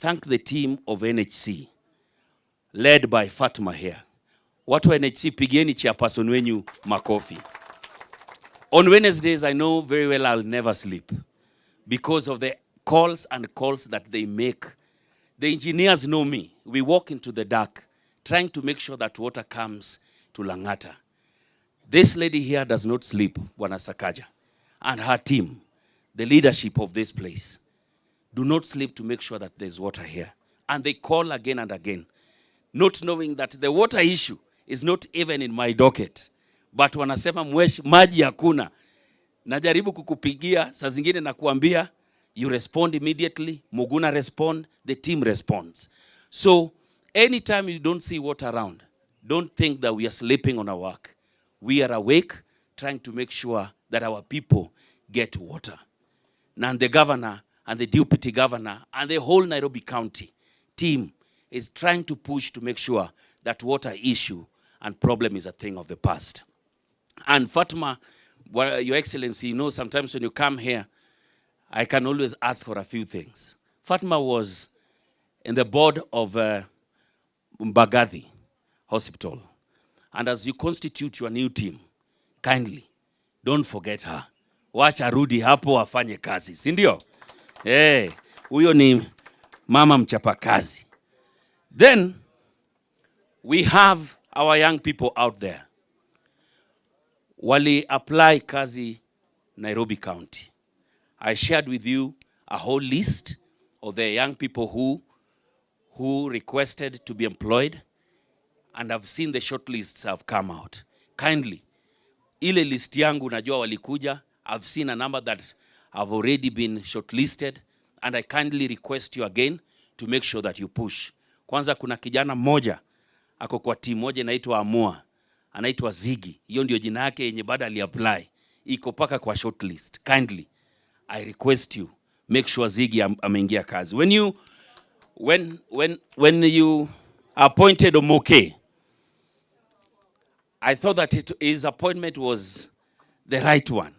thank the team of NHC, led by Fatma here. Watu wa NHC, pigieni chairperson wenyu makofi. On Wednesdays, I know very well I'll never sleep because of the calls and calls that they make. The engineers know me. We walk into the dark, trying to make sure that water comes to Langata. This lady here does not sleep, Bwana Sakaja, and her team, the leadership of this place, do not sleep to make sure that there's water here. And they call again and again, not knowing that the water issue is not even in my docket. But wanasema maji hakuna. Najaribu kukupigia, saa zingine nakuambia, you respond immediately, Muguna respond, the team responds. So anytime you don't see water around, don't think that we are sleeping on our work. We are awake, trying to make sure that our people get water. And the governor and the deputy governor and the whole Nairobi County team is trying to push to make sure that water issue and problem is a thing of the past. And Fatma, Your Excellency, you know sometimes when you come here, I can always ask for a few things. Fatma was in the board of Mbagathi Hospital. And as you constitute your new team, kindly, don't forget her. Wacha rudi hapo afanye kazi, si ndio? Huyo ni mama mchapa kazi. Then, we have our young people out there. Wali apply kazi Nairobi County. I shared with you a whole list of the young people who requested to be employed, and I've seen the short lists have come out. Kindly, ile list yangu najua walikuja, I've seen a number that have already been shortlisted, and I kindly request you again to make sure that you push. Kwanza kuna kijana mmoja, ako kwa team moja inaitwa Amua, anaitwa Ziggy. Hiyo ndio jina yake yenye bado aliapply. Iko paka kwa shortlist. Kindly, I request you, make sure Ziggy ameingia kazi. When you appointed Omoke, I thought that his appointment was the right one.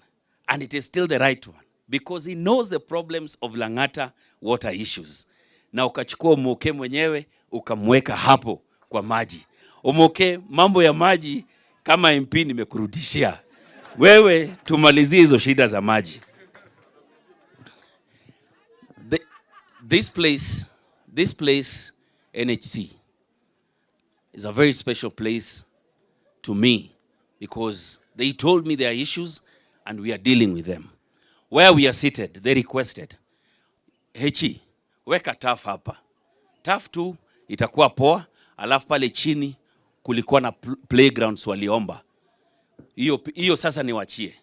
And it is still the right one. Because he knows the problems of Langata water issues. Na ukachukua Omoke mwenyewe, ukamweka hapo kwa maji. Omoke, mambo ya maji, kama MP nimekurudishia. Wewe, tumalizie hizo shida za maji. This place, NHC, is a very special place to me because they told me there are issues and we are dealing with them. Where we are seated, they requested, Hechi, weka TAF hapa. TAF tu itakuwa poa, alafu pale chini kulikuwa na playgrounds waliomba. Hiyo sasa niwachie.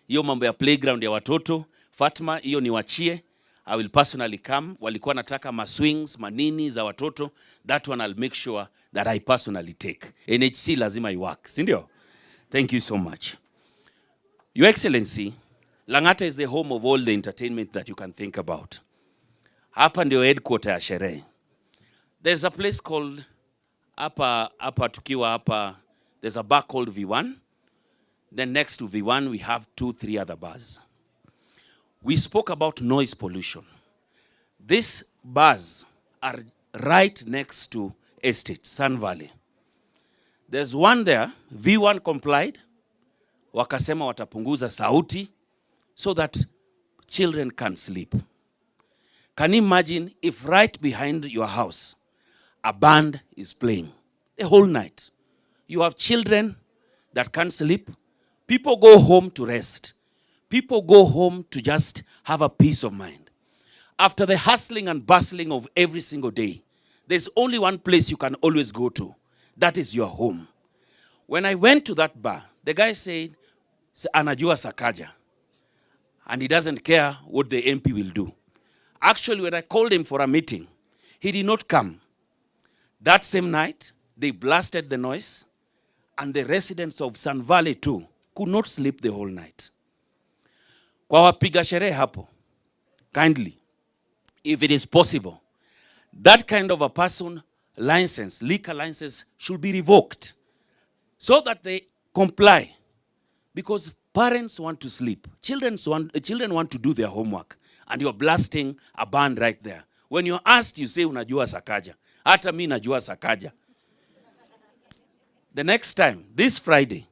Hiyo mambo ya playground ya watoto, Fatma, hiyo niwachie. I will personally come. Walikuwa nataka maswings, manini za watoto. That one I'll make sure that I personally take. NHC lazima iwork, si ndio? Thank you so much. Your Excellency, Lang'ata is the home of all the entertainment that you can think about. Hapa ndio headquarter ya sherehe. There's a place called, hapa tukiwa hapa, there's a bar called V1. Then next to V1, we have 2-3 other bars. We spoke about noise pollution. These bars are right next to estate, Sun Valley. There's one there, V1 complied, wakasema watapunguza sauti so that children can sleep. Can you imagine if right behind your house, a band is playing the whole night? You have children that can't sleep. People go home to rest. People go home to just have a peace of mind. After the hustling and bustling of every single day, there's only one place you can always go to. That is your home. When I went to that bar, the guy said, anajua Sakaja. And he doesn't care what the MP will do. Actually, when I called him for a meeting, he did not come. That same night, they blasted the noise, and the residents of Sun Valley too could not sleep the whole night. Kwa wapiga sherehe hapo, kindly, if it is possible, that kind of a person license, liquor license, should be revoked so that they comply. Because parents want to sleep, children want to do their homework, and you're blasting a band right there. When you're asked, you say, unajua Sakaja. Hata mi najua Sakaja. The next time, this Friday,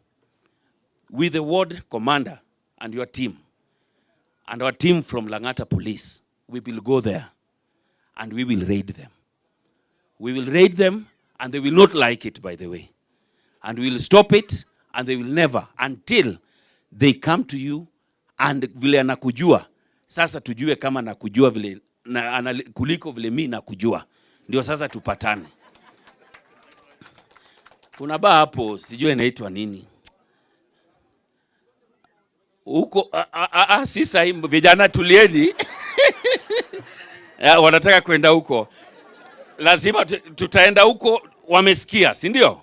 with the ward commander and your team, and our team from Lang'ata Police, we will go there and we will raid them. We will raid them and they will not like it, by the way. And we will stop it and they will never, until they come to you and vile anakujua. Sasa tujue kama nakujua vile, kuliko vile mi nakujua. Ndio sasa tupatane. Kuna baa hapo, sijui inaitwa nini. Huko si sahi, vijana tulieni. Wanataka kwenda huko. Lazima tutaenda huko, wamesikia, si ndio?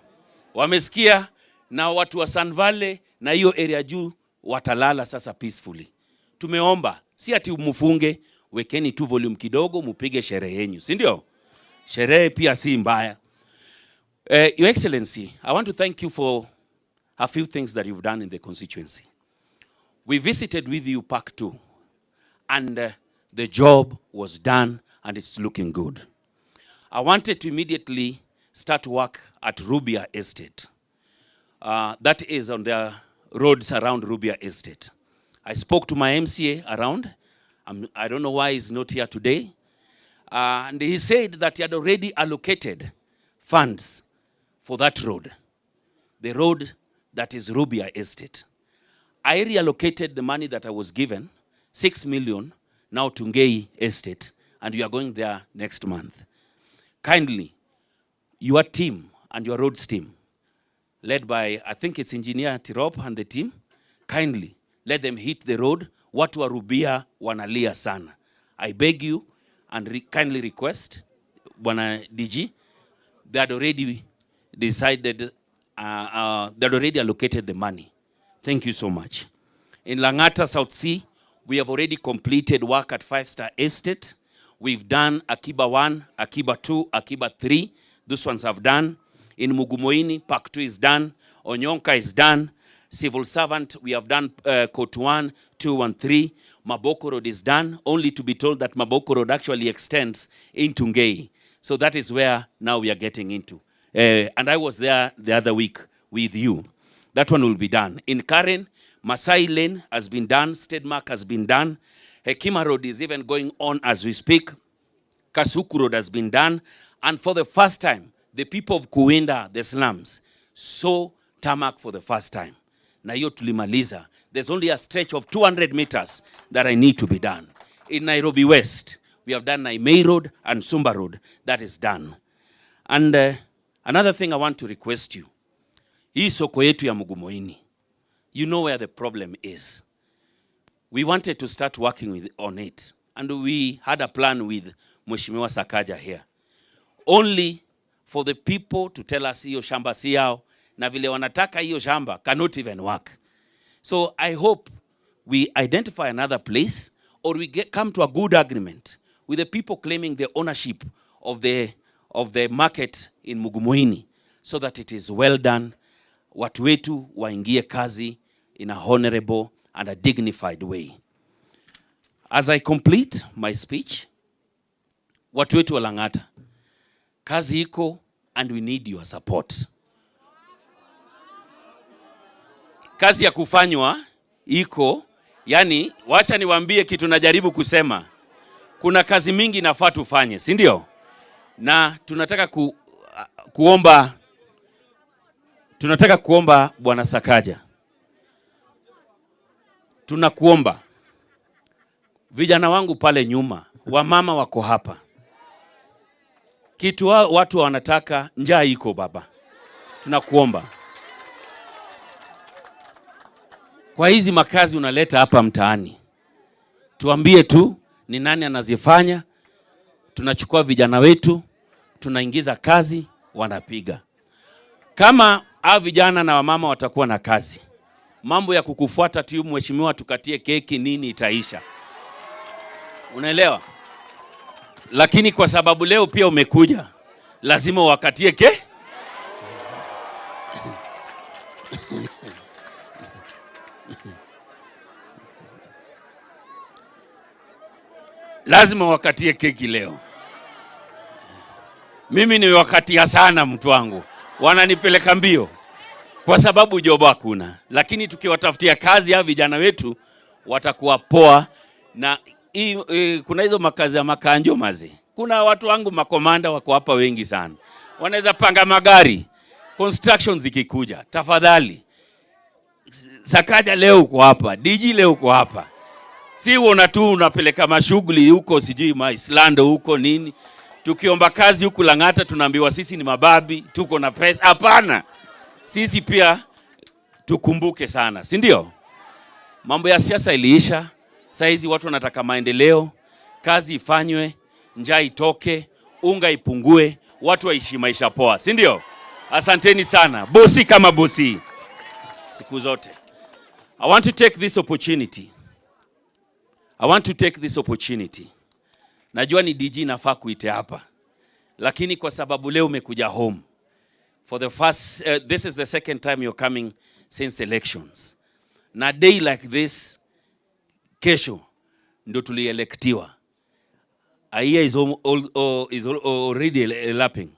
Wamesikia, na watu wa Sun Valley na hiyo area juu watalala sasa peacefully. Tumeomba, si ati mfunge, wekeni tu volume kidogo, mupige sherehe yenu, si ndio? Sherehe pia si mbaya. Your Excellency, I want to thank you for a few things that you've done in the constituency. We visited with you Park 2, and the job was done and it's looking good. I wanted to immediately start work at Rubia Estate. That is on the roads around Rubia Estate. I spoke to my MCA around. I don't know why he's not here today. And he said that he had already allocated funds for that road. The road that is Rubia Estate. I reallocated the money that I was given, 6 million, now to Ngei Estate, and we are going there next month. Kindly, your team and your roads team, led by, I think it's Engineer Tirop and the team, kindly let them hit the road. Watu wa Rubia wanalia sana. I beg you and kindly request, Bwana DG, they had already decided, they had already allocated the money. Thank you so much. In Lang'ata South Sea, we have already completed work at 5-Star Estate. We've done Akiba 1, Akiba 2, Akiba 3. Those ones have done. In Mugumoini, Park 2 is done. Onyonka is done. Civil servant, we have done Court 1, 2, and 3. Maboko Road is done, only to be told that Maboko Road actually extends into Ngei. So that is where now we are getting into. And I was there the other week with you. That one will be done. In Karen, Masai Lane has been done. Stedmark has been done. Hekima Road is even going on as we speak. Kasuku Road has been done. And for the first time, the people of Kuwinda, the slums, saw tarmac for the first time. Na hiyo tulimaliza. There's only a stretch of 200 meters that I need to be done. In Nairobi West, we have done Naimei Road and Sumba Road. That is done. And another thing I want to request you. Hii soko yetu ya Mugumoini. You know where the problem is. We wanted to start working on it. And we had a plan with Mheshimiwa Sakaja here. Only for the people to tell us hiyo shamba si yao, na vile wanataka hiyo shamba cannot even work. So I hope we identify another place, or we come to a good agreement with the people claiming the ownership of the market in Mugumoini, so that it is well done. Watu wetu waingie kazi in a honorable and a dignified way. As I complete my speech, watu wetu wa Lang'ata, kazi iko and we need your support. Kazi ya kufanywa iko, yani wacha niwaambie kitu najaribu kusema. Kuna kazi mingi nafaa tufanye, si ndio? Na tunataka kuomba Bwana Sakaja. Tunakuomba vijana wangu pale nyuma, wamama wako hapa. Kitu watu wanataka, njaa iko baba. Tunakuomba. Kwa hizi makazi unaleta hapa mtaani, tuambie tu ni nani anazifanya. Tunachukua vijana wetu, tunaingiza kazi, wanapiga. Kama hao vijana na wamama watakuwa na kazi, mambo ya kukufuata tu mheshimiwa tukatie keki nini itaisha. Unaelewa? Lakini kwa sababu leo pia umekuja, lazima wakatie lazima wakatie keki leo. Mimi ni wakatia sana mtu wangu. Wananipeleka mbio kwa sababu job hakuna. Lakini tukiwatafutia kazi ya vijana wetu watakuwa poa. Na kuna hizo makazi ya makanjo mazi. Kuna watu wangu makomanda wako hapa wengi sana. Wanaweza panga magari. Construction zikikuja. Tafadhali. Sakaja leo uko hapa. DG leo uko hapa. Si uona tu unapeleka mashughuli huko sijui Islando huko nini. Tukiomba kazi huku Lang'ata tunaambiwa sisi ni mababi, tuko na pesa. Hapana. Sisi pia tukumbuke sana, si ndio? Mambo ya siasa iliisha. Sasa hizi watu wanataka maendeleo, kazi ifanywe, njaa itoke, unga ipungue, watu waishi maisha poa, si ndio? Asanteni sana. Bosi kama bosi. Siku zote. I want to take this opportunity. Najua ni DG nafaa kuite hapa. Lakini kwa sababu leo umekuja home. For the first, this is the second time you're coming since elections. Na day like this, kesho, ndo tulielectiwa. A year is already elapsing.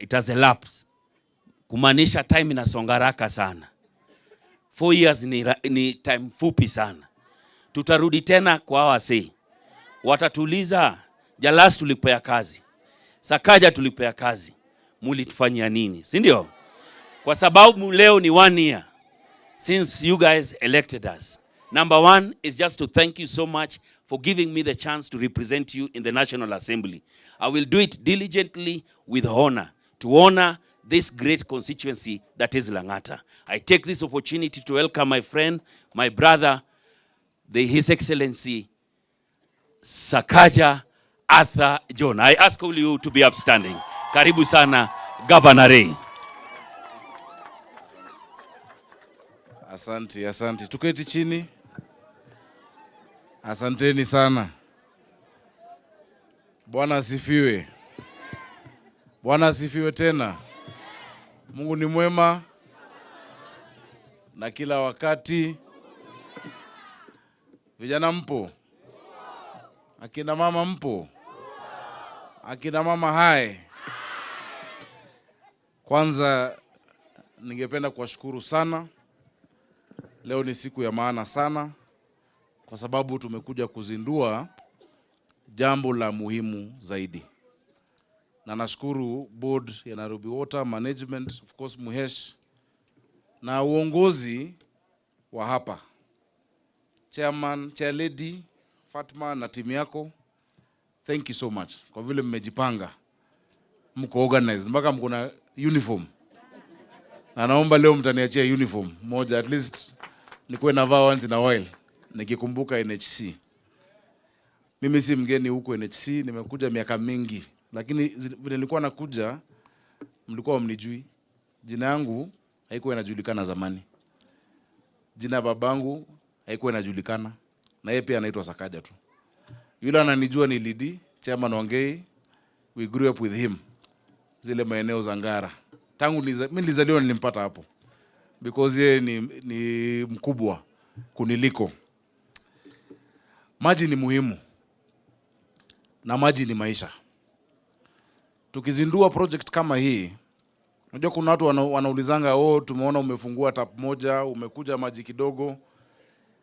It has elapsed. Kumaanisha time inasonga haraka sana. 4 years ni time fupi sana. Tutarudi tena kwa wase. Watatuliza, Jalas tulipea kazi. Sakaja tulipea kazi. Mulitufanyia nini? Si ndio? Kwa sababu leo ni 1 year since you guys elected us. Number 1 is just to thank you so much for giving me the chance to represent you in the National Assembly. I will do it diligently with honor, to honor this great constituency that is Lang'ata. I take this opportunity to welcome my friend, my brother, His Excellency Sakaja Arthur John. I ask all you to be upstanding. Karibu sana, Governor Ray. Asante. Tuketi chini. Asanteni sana. Bwana asifiwe. Bwana asifiwe tena. Mungu ni mwema na kila wakati. Vijana mpo? Akina mama mpo? Akina mama hai. Kwanza ningependa kuwashukuru sana. Leo ni siku ya maana sana kwa sababu tumekuja kuzindua jambo la muhimu zaidi. Na nashukuru board ya Nairobi Water Management, of course Muhesh na uongozi wa hapa, chairman, chair lady Fatma na timu yako, thank you so much kwa vile mmejipanga, mko organized mpaka mko na uniform. Na naomba leo mtaniachia uniform moja at least nikuwe navaa once in a while nikikumbuka NHC. Mimi si mgeni huko NHC, nimekuja miaka mingi, lakini vile nilikuwa nakuja mlikuwa mnijui. Jina yangu haikuwa inajulikana zamani. Jina babangu haikuwa inajulikana, na yeye pia anaitwa Sakaja tu. Yule ananijua ni Lidi, chairman Wangei. We grew up with him. Zile maeneo za Ngara. Tangu mimi nilizaliwa nilimpata hapo. Because yeye ni mkubwa kuniliko. Maji ni muhimu. Na maji ni maisha. Tukizindua project kama hii, unajua kuna watu wanaulizanga, tumeona umefungua tap moja, umekuja maji kidogo.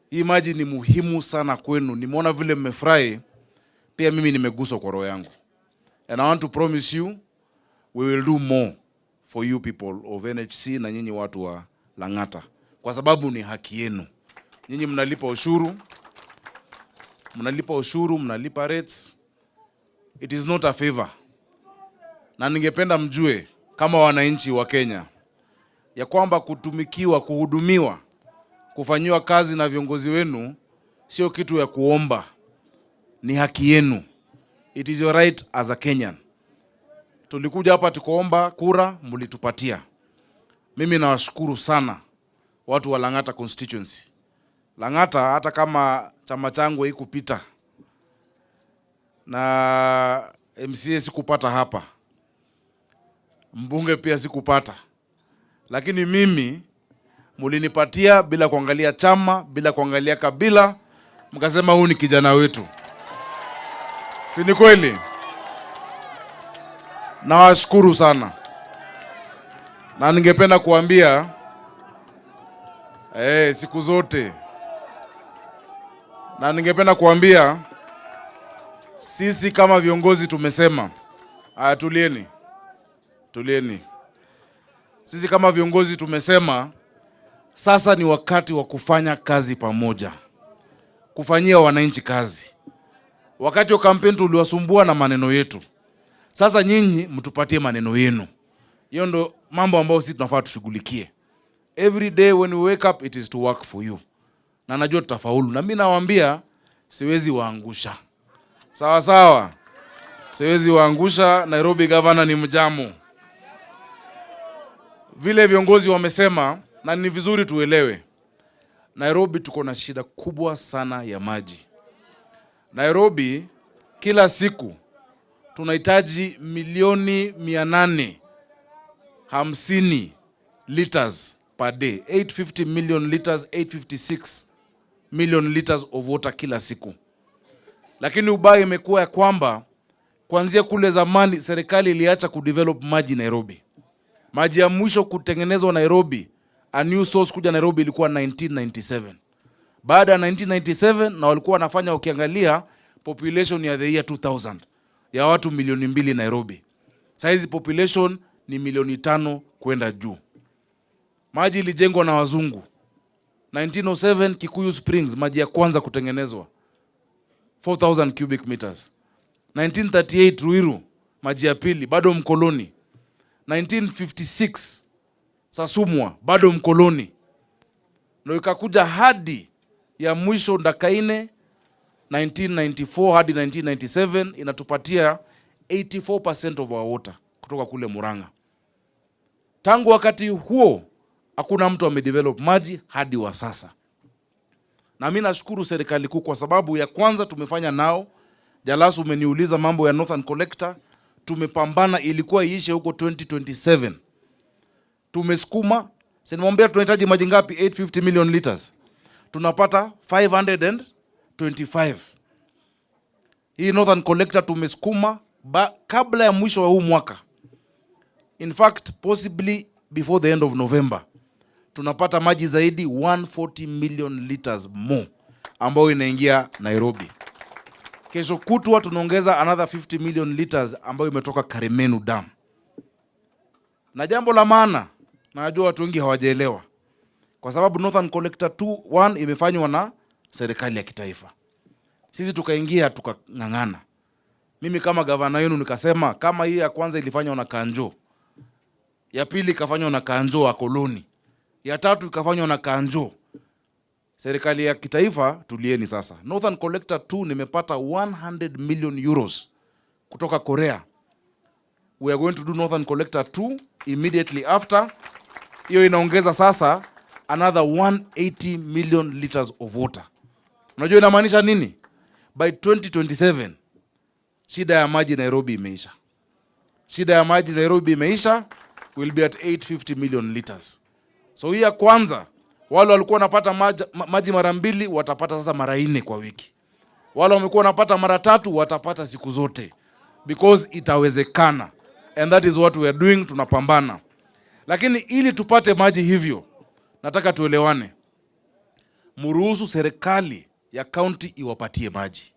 Hii maji ni muhimu sana kwenu. Nimeona vile mmefurahi, pia mimi nimeguswa kwa roho yangu. And I want to promise you, we will do more for you people of NHC na nyinyi watu wa Lang'ata. Kwa sababu ni haki yenu. Nyinyi mnalipa ushuru, mnalipa rates. It is not a favor. Na ningependa mjue kama wananchi wa Kenya ya kwamba kutumikiwa, kuhudumiwa, kufanyiwa kazi na viongozi wenu sio kitu ya kuomba, ni haki yenu. It is your right as a Kenyan. Tulikuja hapa tukaomba kura, mlitupatia. Mimi nawashukuru sana watu wa Lang'ata constituency. Lang'ata hata kama chama changu haikupita na MCA sikupata hapa, mbunge pia sikupata, lakini mimi mulinipatia bila kuangalia chama, bila kuangalia kabila, mkasema huyu ni kijana wetu. Si ni kweli? Nawashukuru sana. Na ningependa kuambia siku zote. Na ningependa kuambia sisi kama viongozi tumesema, tulieni. Sisi kama viongozi tumesema sasa ni wakati wa kufanya kazi pamoja. Kufanyia wananchi kazi. Wakati wa kampeni tuliwasumbua na maneno yetu. Sasa nyinyi mtupatie maneno yenu. Hiyo ndo mambo ambayo sisi tunafaa tushughulikie. Every day when we wake up it is to work for you. Na najua tutafaulu. Na mimi nawaambia siwezi waangusha. Sawa sawa. Siwezi waangusha. Nairobi governor ni mjamu. Vile viongozi wamesema, na ni vizuri tuelewe, Nairobi tuko na shida kubwa sana ya maji. Nairobi kila siku tunahitaji milioni 850 liters per day. 850 million liters, 856 million liters of water kila siku. Lakini ubaya imekuwa ya kwamba kuanzia kule zamani serikali iliacha kudevelop maji Nairobi. Maji ya mwisho kutengenezwa Nairobi, a new source kuja Nairobi ilikuwa 1997. Baada ya 1997 na walikuwa wanafanya ukiangalia population ya the year 2000 ya watu milioni 2 Nairobi. Saizi population ni milioni 5 kwenda juu. Maji ilijengwa na wazungu. 1907 Kikuyu Springs maji ya kwanza kutengenezwa 4000 cubic meters. 1938 Ruiru maji ya pili bado mkoloni. 1956 Sasumwa bado mkoloni. Ndio ikakuja hadi ya mwisho Ndakaine 1994 hadi 1997 inatupatia 84% of our water kutoka kule Murang'a. Tangu wakati huo hakuna mtu amedevelop maji hadi wa sasa. Na mimi nashukuru serikali kuu kwa sababu ya kwanza tumefanya nao. Jalasu umeniuliza mambo ya Northern Collector, tumepambana ilikuwa iishe huko 2027. Tumesukuma, sinimwambia tunahitaji maji ngapi? 850 million liters. Tunapata 525. Hii Northern Collector tumesukuma kabla ya mwisho wa huu mwaka. In fact, possibly before the end of November. Tunapata maji zaidi 140 million liters more ambayo inaingia Nairobi. Kesho kutwa tunaongeza another 50 million liters ambayo imetoka Karimenu Dam. Na jambo la maana, najua watu wengi hawajaelewa. kwa sababu Northern Collector 1 imefanywa na serikali ya kitaifa. Sisi tukaingia tukang'ang'ana. Mimi kama gavana yenu nikasema kama hii ya kwanza ilifanywa na Kanjo, ya pili ikafanywa na Kanjo wa koloni, ya tatu ikafanywa na Kanjo, serikali ya kitaifa, tulieni sasa. Northern Collector 2 nimepata 100 million euros kutoka Korea. We are going to do Northern Collector 2 immediately after. Hiyo inaongeza sasa another 180 million liters of water. Unajua inamaanisha nini? By 2027 shida ya maji Nairobi imeisha. Shida ya maji Nairobi imeisha, will be at 850 million liters. So hii ya kwanza, wale walikuwa wanapata maji mara 2 watapata sasa mara 4 kwa wiki. Wale wamekuwa wanapata mara 3 watapata siku zote, because itawezekana, and that is what we are doing. Tunapambana. Lakini ili tupate maji hivyo, nataka tuelewane. Muruhusu serikali ya county iwapatie maji.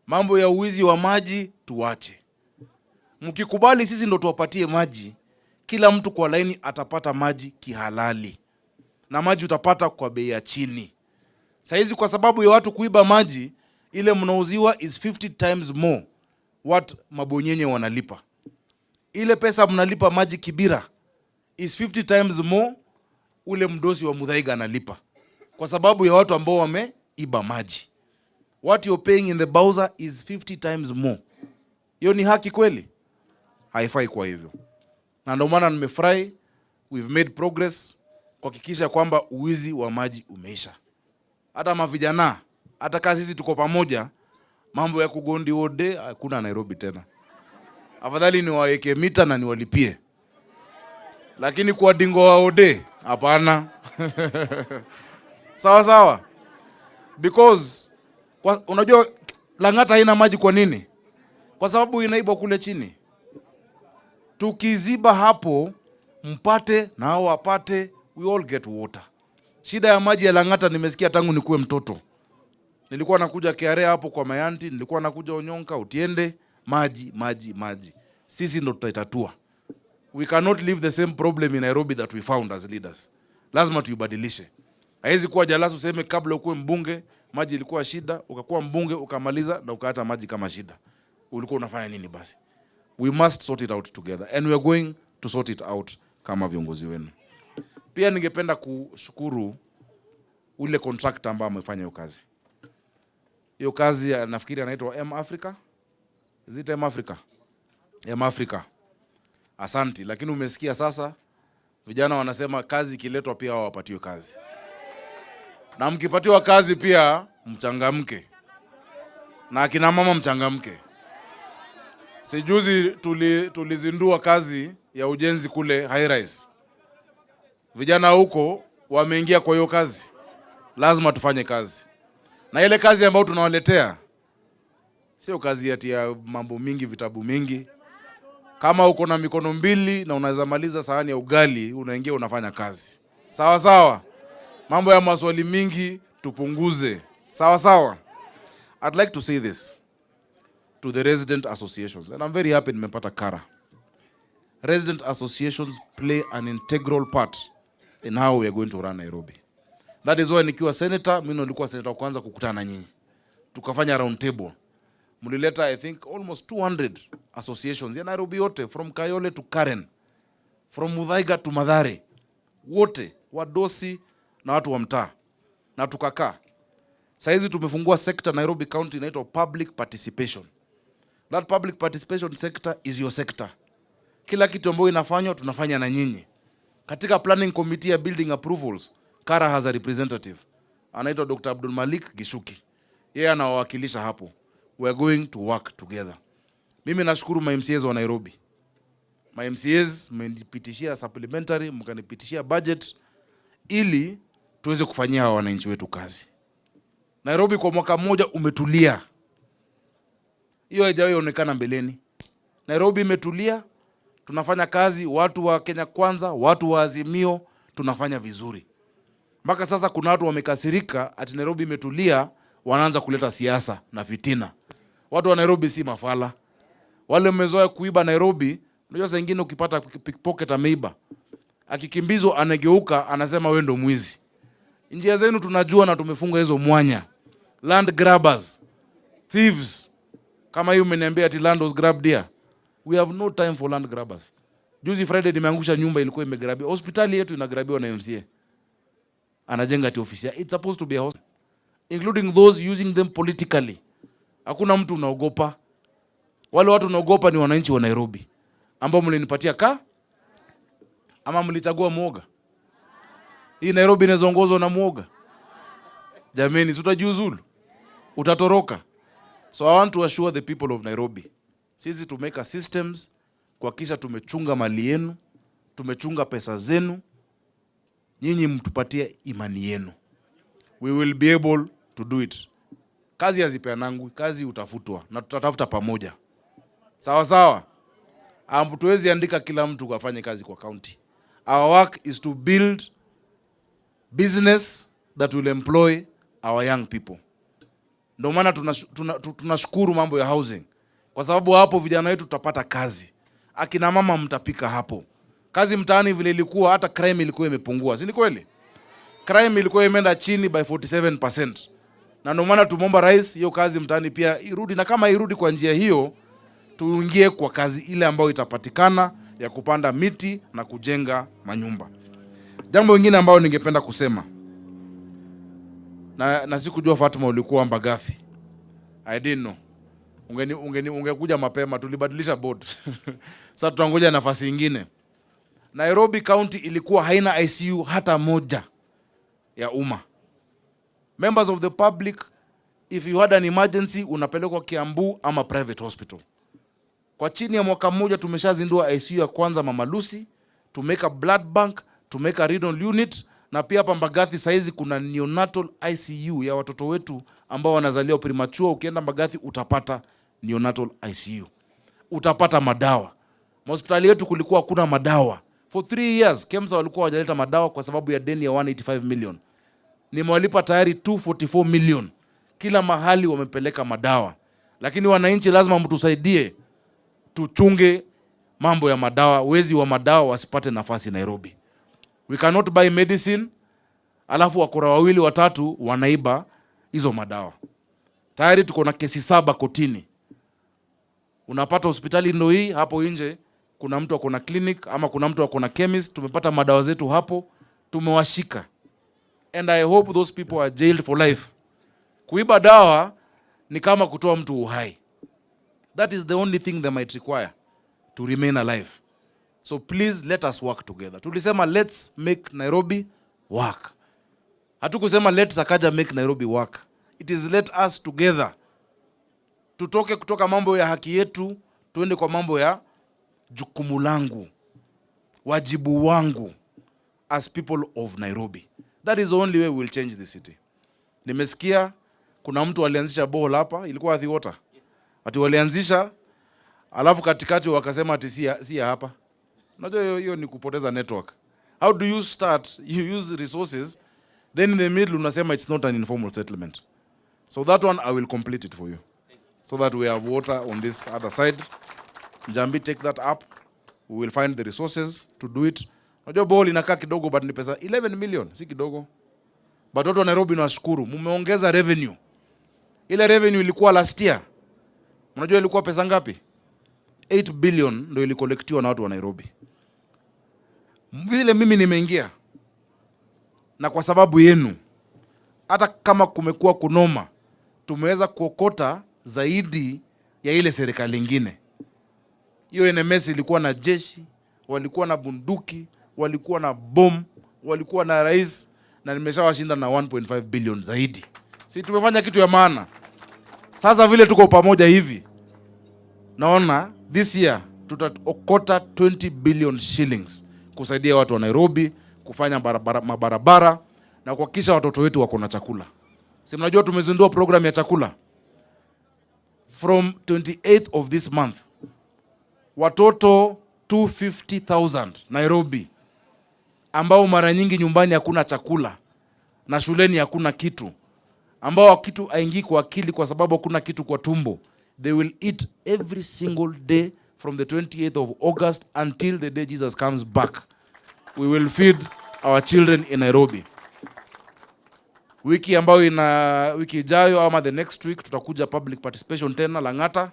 Mambo ya uwizi wa maji tuwache. Mkikubali sisi ndo tuwapatie maji, kila mtu kwa laini atapata maji kihalali. Na maji utapata kwa bei ya chini. Saizi kwa sababu ya watu kuiba maji, ile mnauziwa is 50 times more what mabonyenye wanalipa. Ile pesa mnalipa maji Kibira is 50 times more ule mdosi wa Muthaiga analipa, kwa sababu ya watu ambao wameiba maji. What you're paying in the Bowser is 50 times more. Hiyo ni haki kweli? Haifai kwa hivyo. Na ndio maana nimefurahi, we've made progress kuhakikisha kwamba uwizi wa maji umeisha. Hata mavijana, hata kazi sisi tuko pamoja, mambo ya kugondi ode hakuna Nairobi tena. Afadhali ni waeke mita na niwalipie. Lakini kwa dingo wa ode, hapana. Sawa sawa. Because unajua Lang'ata haina maji kwa nini? Kwa sababu inaibwa kule chini. Tukiziba hapo, mpate na hao wapate, we all get water. Shida ya maji ya Lang'ata nimesikia tangu nikuwe mtoto. Nilikuwa nakuja KRA hapo kwa Mayanti, nilikuwa nakuja Onyonka, Utiende, maji. Sisi ndo tutaitatua. We cannot leave the same problem in Nairobi that we found as leaders. Lazima tuibadilishe. Haiwezi kuwa Jalasu useme kabla ukuwe mbunge maji ilikuwa shida, ukakuwa mbunge ukamaliza na ukaacha maji kama shida. Ulikuwa unafanya nini basi? We must sort it out together, and we are going to sort it out kama viongozi wenu. Pia ningependa kushukuru ule contractor ambaye amefanya hiyo kazi. Hiyo kazi nafikiri anaitwa M Africa. Is it M Africa? M Africa. Asanti, lakini umesikia sasa vijana wanasema kazi ikiletwa pia wapatiwe kazi. Na mkipatiwa kazi pia mchangamke. Na akina mama mchangamke. Sijuzi tulizindua kazi ya ujenzi kule high rise. Vijana huko wameingia kwa hiyo kazi. Lazima tufanye kazi. Na ile kazi ambayo tunawaletea sio kazi ya mambo mingi, vitabu mingi. Kama uko na mikono 2 na unaweza maliza sahani ya ugali, unaingia unafanya kazi. Sawa sawa. Mambo ya maswali mingi tupunguze. Sawa sawa. I'd like to say this to the resident associations, and I'm very happy nimepata Kara. Resident associations play an integral part in how we are going to run Nairobi. That is why nikiwa senator, mimi nilikuwa senator wa kwanza kukutana na nyinyi. Tukafanya round table. Mlileta I think almost 200 associations ya Nairobi yote, from Kayole to Karen, from Muthaiga to Mathare, wote wadosi na watu wa mtaa, na tukakaa. Saizi tumefungua sector Nairobi County inaitwa public participation. That public participation sector is your sector. Kila kitu ambayo inafanywa tunafanya na nyinyi. Katika planning committee ya building approvals, Kara has a representative. Anaitwa Dr. Abdul Malik Gishuki. Yeye anawakilisha hapo. We are going to work together. Mimi nashukuru ma MCAs wa Nairobi. Ma MCAs mmenipitishia supplementary, mkanipitishia budget ili tuweze kufanyia hawa wananchi wetu kazi. Nairobi kwa mwaka mmoja umetulia. Hiyo haijawahi onekana mbeleni. Nairobi imetulia, tunafanya kazi, watu wa Kenya Kwanza, watu wa Azimio, tunafanya vizuri. Mpaka sasa kuna watu wamekasirika ati Nairobi imetulia, wanaanza kuleta siasa na fitina. Watu wa Nairobi si mafala. Wale mmezoea kuiba Nairobi, unajua saa nyingine ukipata pickpocket ameiba, Akikimbizwa anageuka anasema wewe ndo mwizi. Njia zenu tunajua na tumefunga hizo mwanya. Land grabbers, thieves. Kama hiyo umeniambia ati land was grabbed here. We have no time for land grabbers. Juzi Friday nimeangusha nyumba ilikuwa imegrabiwa. Hospitali yetu inagrabiwa na MCA. Anajenga ati ofisi. It's supposed to be a hospital. Including those using them politically. Hakuna mtu unaogopa. Wale watu unaogopa ni wananchi wa Nairobi. Ambao mlinipatia ama mlichagua muoga. Hii Nairobi inaongozwa na muoga. Jameni, utajiuzulu. Utatoroka. So I want to assure the people of Nairobi. Sisi tumeka systems kuhakikisha tumechunga mali yenu, tumechunga pesa zenu. Nyinyi mtupatie imani yenu. We will be able to do it. Kazi hazipeanangwi, kazi utafutwa na tutatafuta pamoja. Sawa sawa. Tuwezi andika kila mtu kufanya kazi kwa county. Our work is to build business that will employ our young people. Ndio maana tunashukuru mambo ya housing. Kwa sababu hapo vijana wetu tutapata kazi. Akina mama mtapika hapo. Kazi mtaani vile ilikuwa, hata crime ilikuwa imepungua. Si ni kweli? Crime ilikuwa imeenda chini by 47%. Na ndio maana tumeomba rais hiyo kazi mtaani pia irudi, na kama irudi kwa njia hiyo tuingie kwa kazi ile ambayo itapatikana ya kupanda miti na kujenga manyumba. Jambo lingine ambalo ningependa kusema, na sikujua Fatuma ulikuwa Mbagathi. I didn't know. Ungekuja mapema, tulibadilisha board. Sasa tutangoja nafasi nyingine. Nairobi County ilikuwa haina ICU hata moja ya umma. Members of the public, if you had an emergency, unapelekwa Kiambu ama private hospital. Kwa chini ya mwaka mmoja tumeshazindua ICU ya kwanza Mama Lucy, tumeka blood bank, tumeka renal unit, na pia hapa Mbagathi saizi kuna neonatal ICU ya watoto wetu ambao wanazaliwa premature. Ukienda Mbagathi utapata neonatal ICU. Utapata madawa. Hospitali yetu kulikuwa hakuna madawa. For 3 years, KEMSA walikuwa hawajaleta madawa kwa sababu ya deni ya 185 million. Nimewalipa tayari 244 million. Kila mahali wamepeleka madawa. Lakini wananchi lazima mtusaidie tuchunge mambo ya madawa. Wezi wa madawa wasipate nafasi Nairobi. We cannot buy medicine alafu wakora wawili watatu wanaiba hizo madawa. Tayari tuko na kesi 7 kotini. Unapata hospitali ndio hii hapo nje, kuna mtu ako na clinic ama kuna mtu ako na chemist, tumepata madawa zetu hapo, tumewashika. And I hope those people are jailed for life. Kuiba dawa ni kama kutoa mtu uhai. That is the only thing they might require to remain alive. So please let us work together. Tulisema let's make Nairobi work. Hatukusema let Sakaja make Nairobi work. It is let us together. Tutoke kutoka mambo ya haki yetu, tuende kwa mambo ya jukumu langu, wajibu wangu as people of Nairobi. That is the only way we will change the city. Nimesikia kuna mtu alianzisha borehole hapa, ilikuwa the water. Ati walianzisha, alafu katikati wakasema ati si hapa. Unajua hiyo ni kupoteza network. How do you start? You use resources, then in the middle unasema it's not an informal settlement. So that one I will complete it for you. So that we have water on this other side. Njambi, take that up. We will find the resources to do it. Unajua borehole inakaa kidogo but ni pesa 11 million, si kidogo. But watu wa Nairobi nawashukuru, mumeongeza revenue. Ile revenue ilikuwa last year. Unajua ilikuwa pesa ngapi? 8 billion ndio ilikolektiwa na watu wa Nairobi. Vile mimi nimeingia, na kwa sababu yenu, hata kama kumekuwa kunoma, tumeweza kuokota zaidi ya ile serikali nyingine. Hiyo NMS ilikuwa na jeshi, walikuwa na bunduki, walikuwa na bomu, walikuwa na rais, na nimeshawashinda na 1.5 billion zaidi. Si tumefanya kitu ya maana. Sasa vile tuko pamoja hivi, naona this year tutaokota 20 billion shillings kusaidia watu wa Nairobi, kufanya mabarabara na kuhakikisha watoto wetu wako na chakula. Si mnajua tumezindua program ya chakula? From 28th of this month, watoto 250,000 Nairobi ambao mara nyingi nyumbani hakuna chakula na shuleni hakuna kitu, ambao kitu haingii kwa akili kwa sababu hakuna kitu kwa tumbo, they will eat every single day from the 28th of August until the day Jesus comes back. we will feed our children in Nairobi. Wiki ambayo wiki ijayo ama the next week tutakuja public participation tena Lang'ata,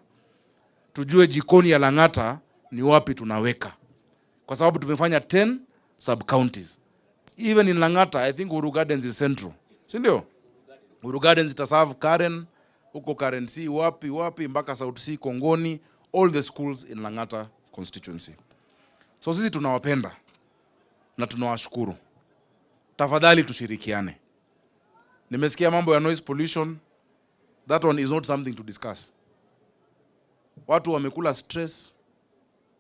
tujue jikoni ya Lang'ata ni wapi tunaweka, kwa sababu tumefanya 10 sub counties. Even in Lang'ata, I think Uru Gardens is central, si ndio? Uru Gardens itaserve Karen, huko Karen C wapi mpaka South C Kongoni, all the schools in Lang'ata constituency. So sisi tunawapenda na tunawashukuru. Tafadhali tushirikiane. Nimesikia mambo ya noise pollution. That one is not something to discuss. Watu wamekula stress.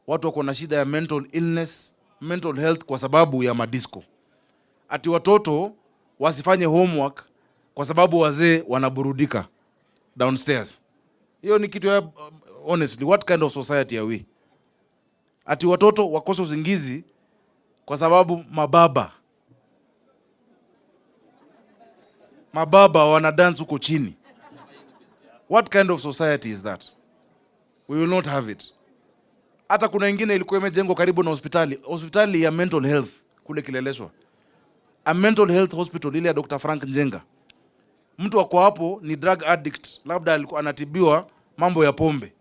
Watu wako na shida ya mental illness, mental health kwa sababu ya madisco. Ati watoto wasifanye homework kwa sababu wazee wanaburudika downstairs. Hiyo ni kitu ya honestly, what kind of society are we? Ati watoto wakose usingizi kwa sababu mababa wana dance huko chini. What kind of society is that? We will not have it. Hata kuna ingine ilikuwa imejengwa karibu na hospitali ya mental health kule Kileleshwa. A mental health hospital ile ya Dr. Frank Njenga. Mtu wako hapo ni drug addict, labda alikuwa anatibiwa mambo ya pombe.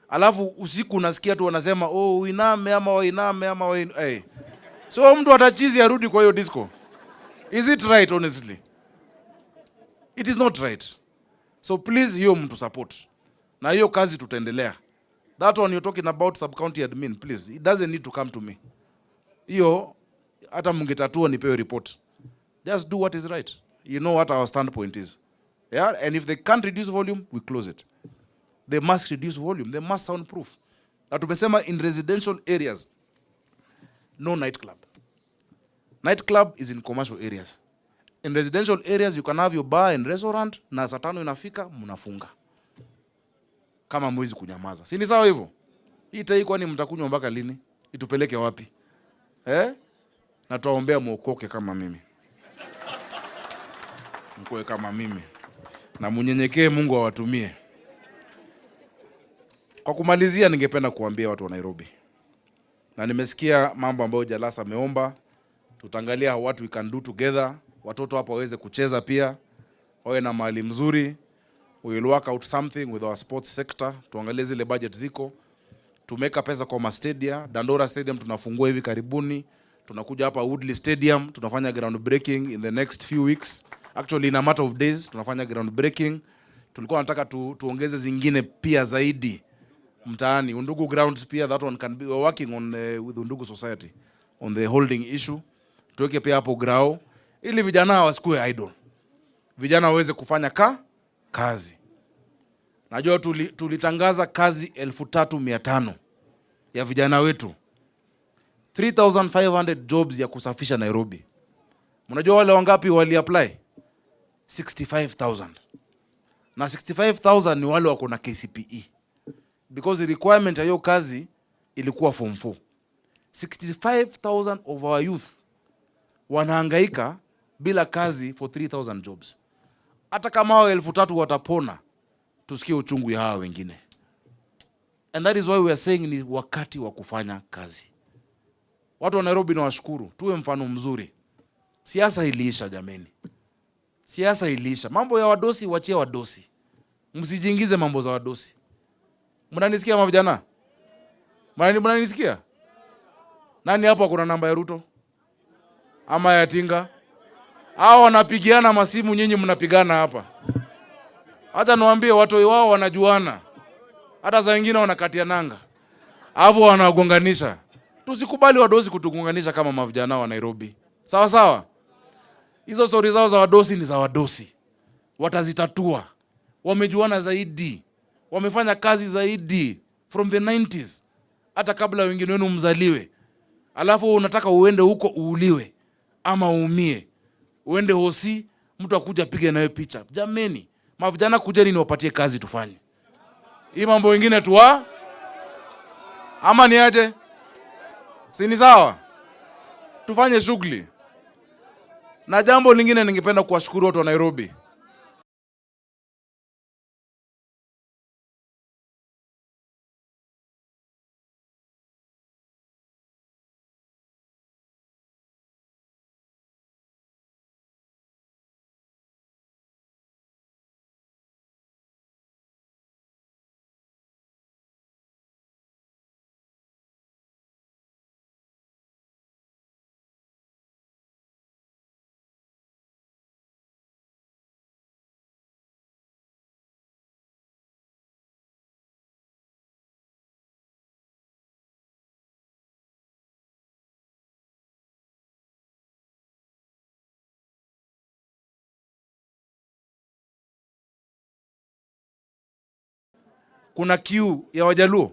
Alafu usiku unasikia tu wanasema uiname ama wainame ama wainame. Hey. So mtu atachizi arudi kwa hiyo disco. Is it right honestly? It is not right. So please hiyo mtu support. Na hiyo kazi tutaendelea. That one you're talking about sub-county admin, please. It doesn't need to come to me. Hiyo hata mngetatua nipewe report. Just do what is right. You know what our standpoint is. Yeah? And if they can't reduce volume, we close it. They must reduce volume. They must soundproof. Na tumesema in residential areas, no nightclub. Nightclub is in commercial areas. In residential areas, you can have your bar and restaurant, na saa 5 inafika, mnafunga. Kama mwezi kunyamaza. Si ni sawa hivyo? Hii tai kwani mtakunywa mpaka lini? Itupeleke wapi? Na tuwaombea muokoke kama mimi. Mkoe kama mimi. Na munyenyekee Mungu awatumie. Kwa kumalizia ningependa kuambia watu wa Nairobi. Na nimesikia mambo ambayo Jalasa ameomba. Tutaangalia what we can do together. Watoto hapa waweze kucheza pia. Wawe na mahali mzuri. We will work out something with our sports sector. Tuangalie zile budget ziko. Tumeka pesa kwa stadia. Dandora Stadium tunafungua hivi karibuni. Tunakuja hapa Woodley Stadium. Tunafanya ground breaking in the next few weeks. Actually in a matter of days tunafanya ground breaking. Tulikuwa nataka tuongeze zingine pia zaidi mtaani. Undugu grounds pia, that one can be, we're working on with Undugu Society on the holding issue. Tuweke pia hapo grao ili vijana wasikue idle. Vijana waweze kufanya kazi. Najua tulitangaza kazi 3,500 ya vijana wetu. 3,500 jobs ya kusafisha Nairobi. Mnajua wale wangapi wali apply? 65,000. Na 65,000 ni wale wako na KCPE. Because the requirement ya hiyo kazi ilikuwa form 4. 65,000 of our youth wanahangaika bila kazi for 3,000 jobs. Hata kama hao 3,000 watapona, tusikie uchungu ya hawa wengine. And that is why we are saying ni wakati wa kufanya kazi. Watu wa Nairobi na washukuru, tuwe mfano mzuri. Siasa iliisha jameni. Siasa iliisha. Mambo ya wadosi wachie wadosi. Msijiingize mambo za wadosi. Mnanisikia mavijana? Mnanisikia? Nani hapa kuna namba ya Ruto? Ama ya Tinga? Hao wanapigiana masimu, nyinyi mnapigana hapa. Hata niwaambie watu wao wanajuana. Hata saa nyingine wanakatia nanga. Hapo wanagonganisha. Tusikubali wadosi kutugonganisha kama mavijana wa Nairobi. Sawa sawa? Hizo stories zao za wadosi ni za wadosi. Watazitatua. Wamejuana zaidi. Wamefanya kazi zaidi from the 90s. Hata kabla wengine wenu mzaliwe. Alafu unataka uende huko uuliwe ama uumie. Uende hosi, mtu akuja apige nawe picha. Jameni, mavijana kujeni niwapatie kazi tufanye. Hii mambo wengine tuwa ama ni aje? Si ni sawa? Tufanye shughuli. Na jambo lingine ningependa kuwashukuru watu wa Nairobi. kuna queue ya Wajaluo.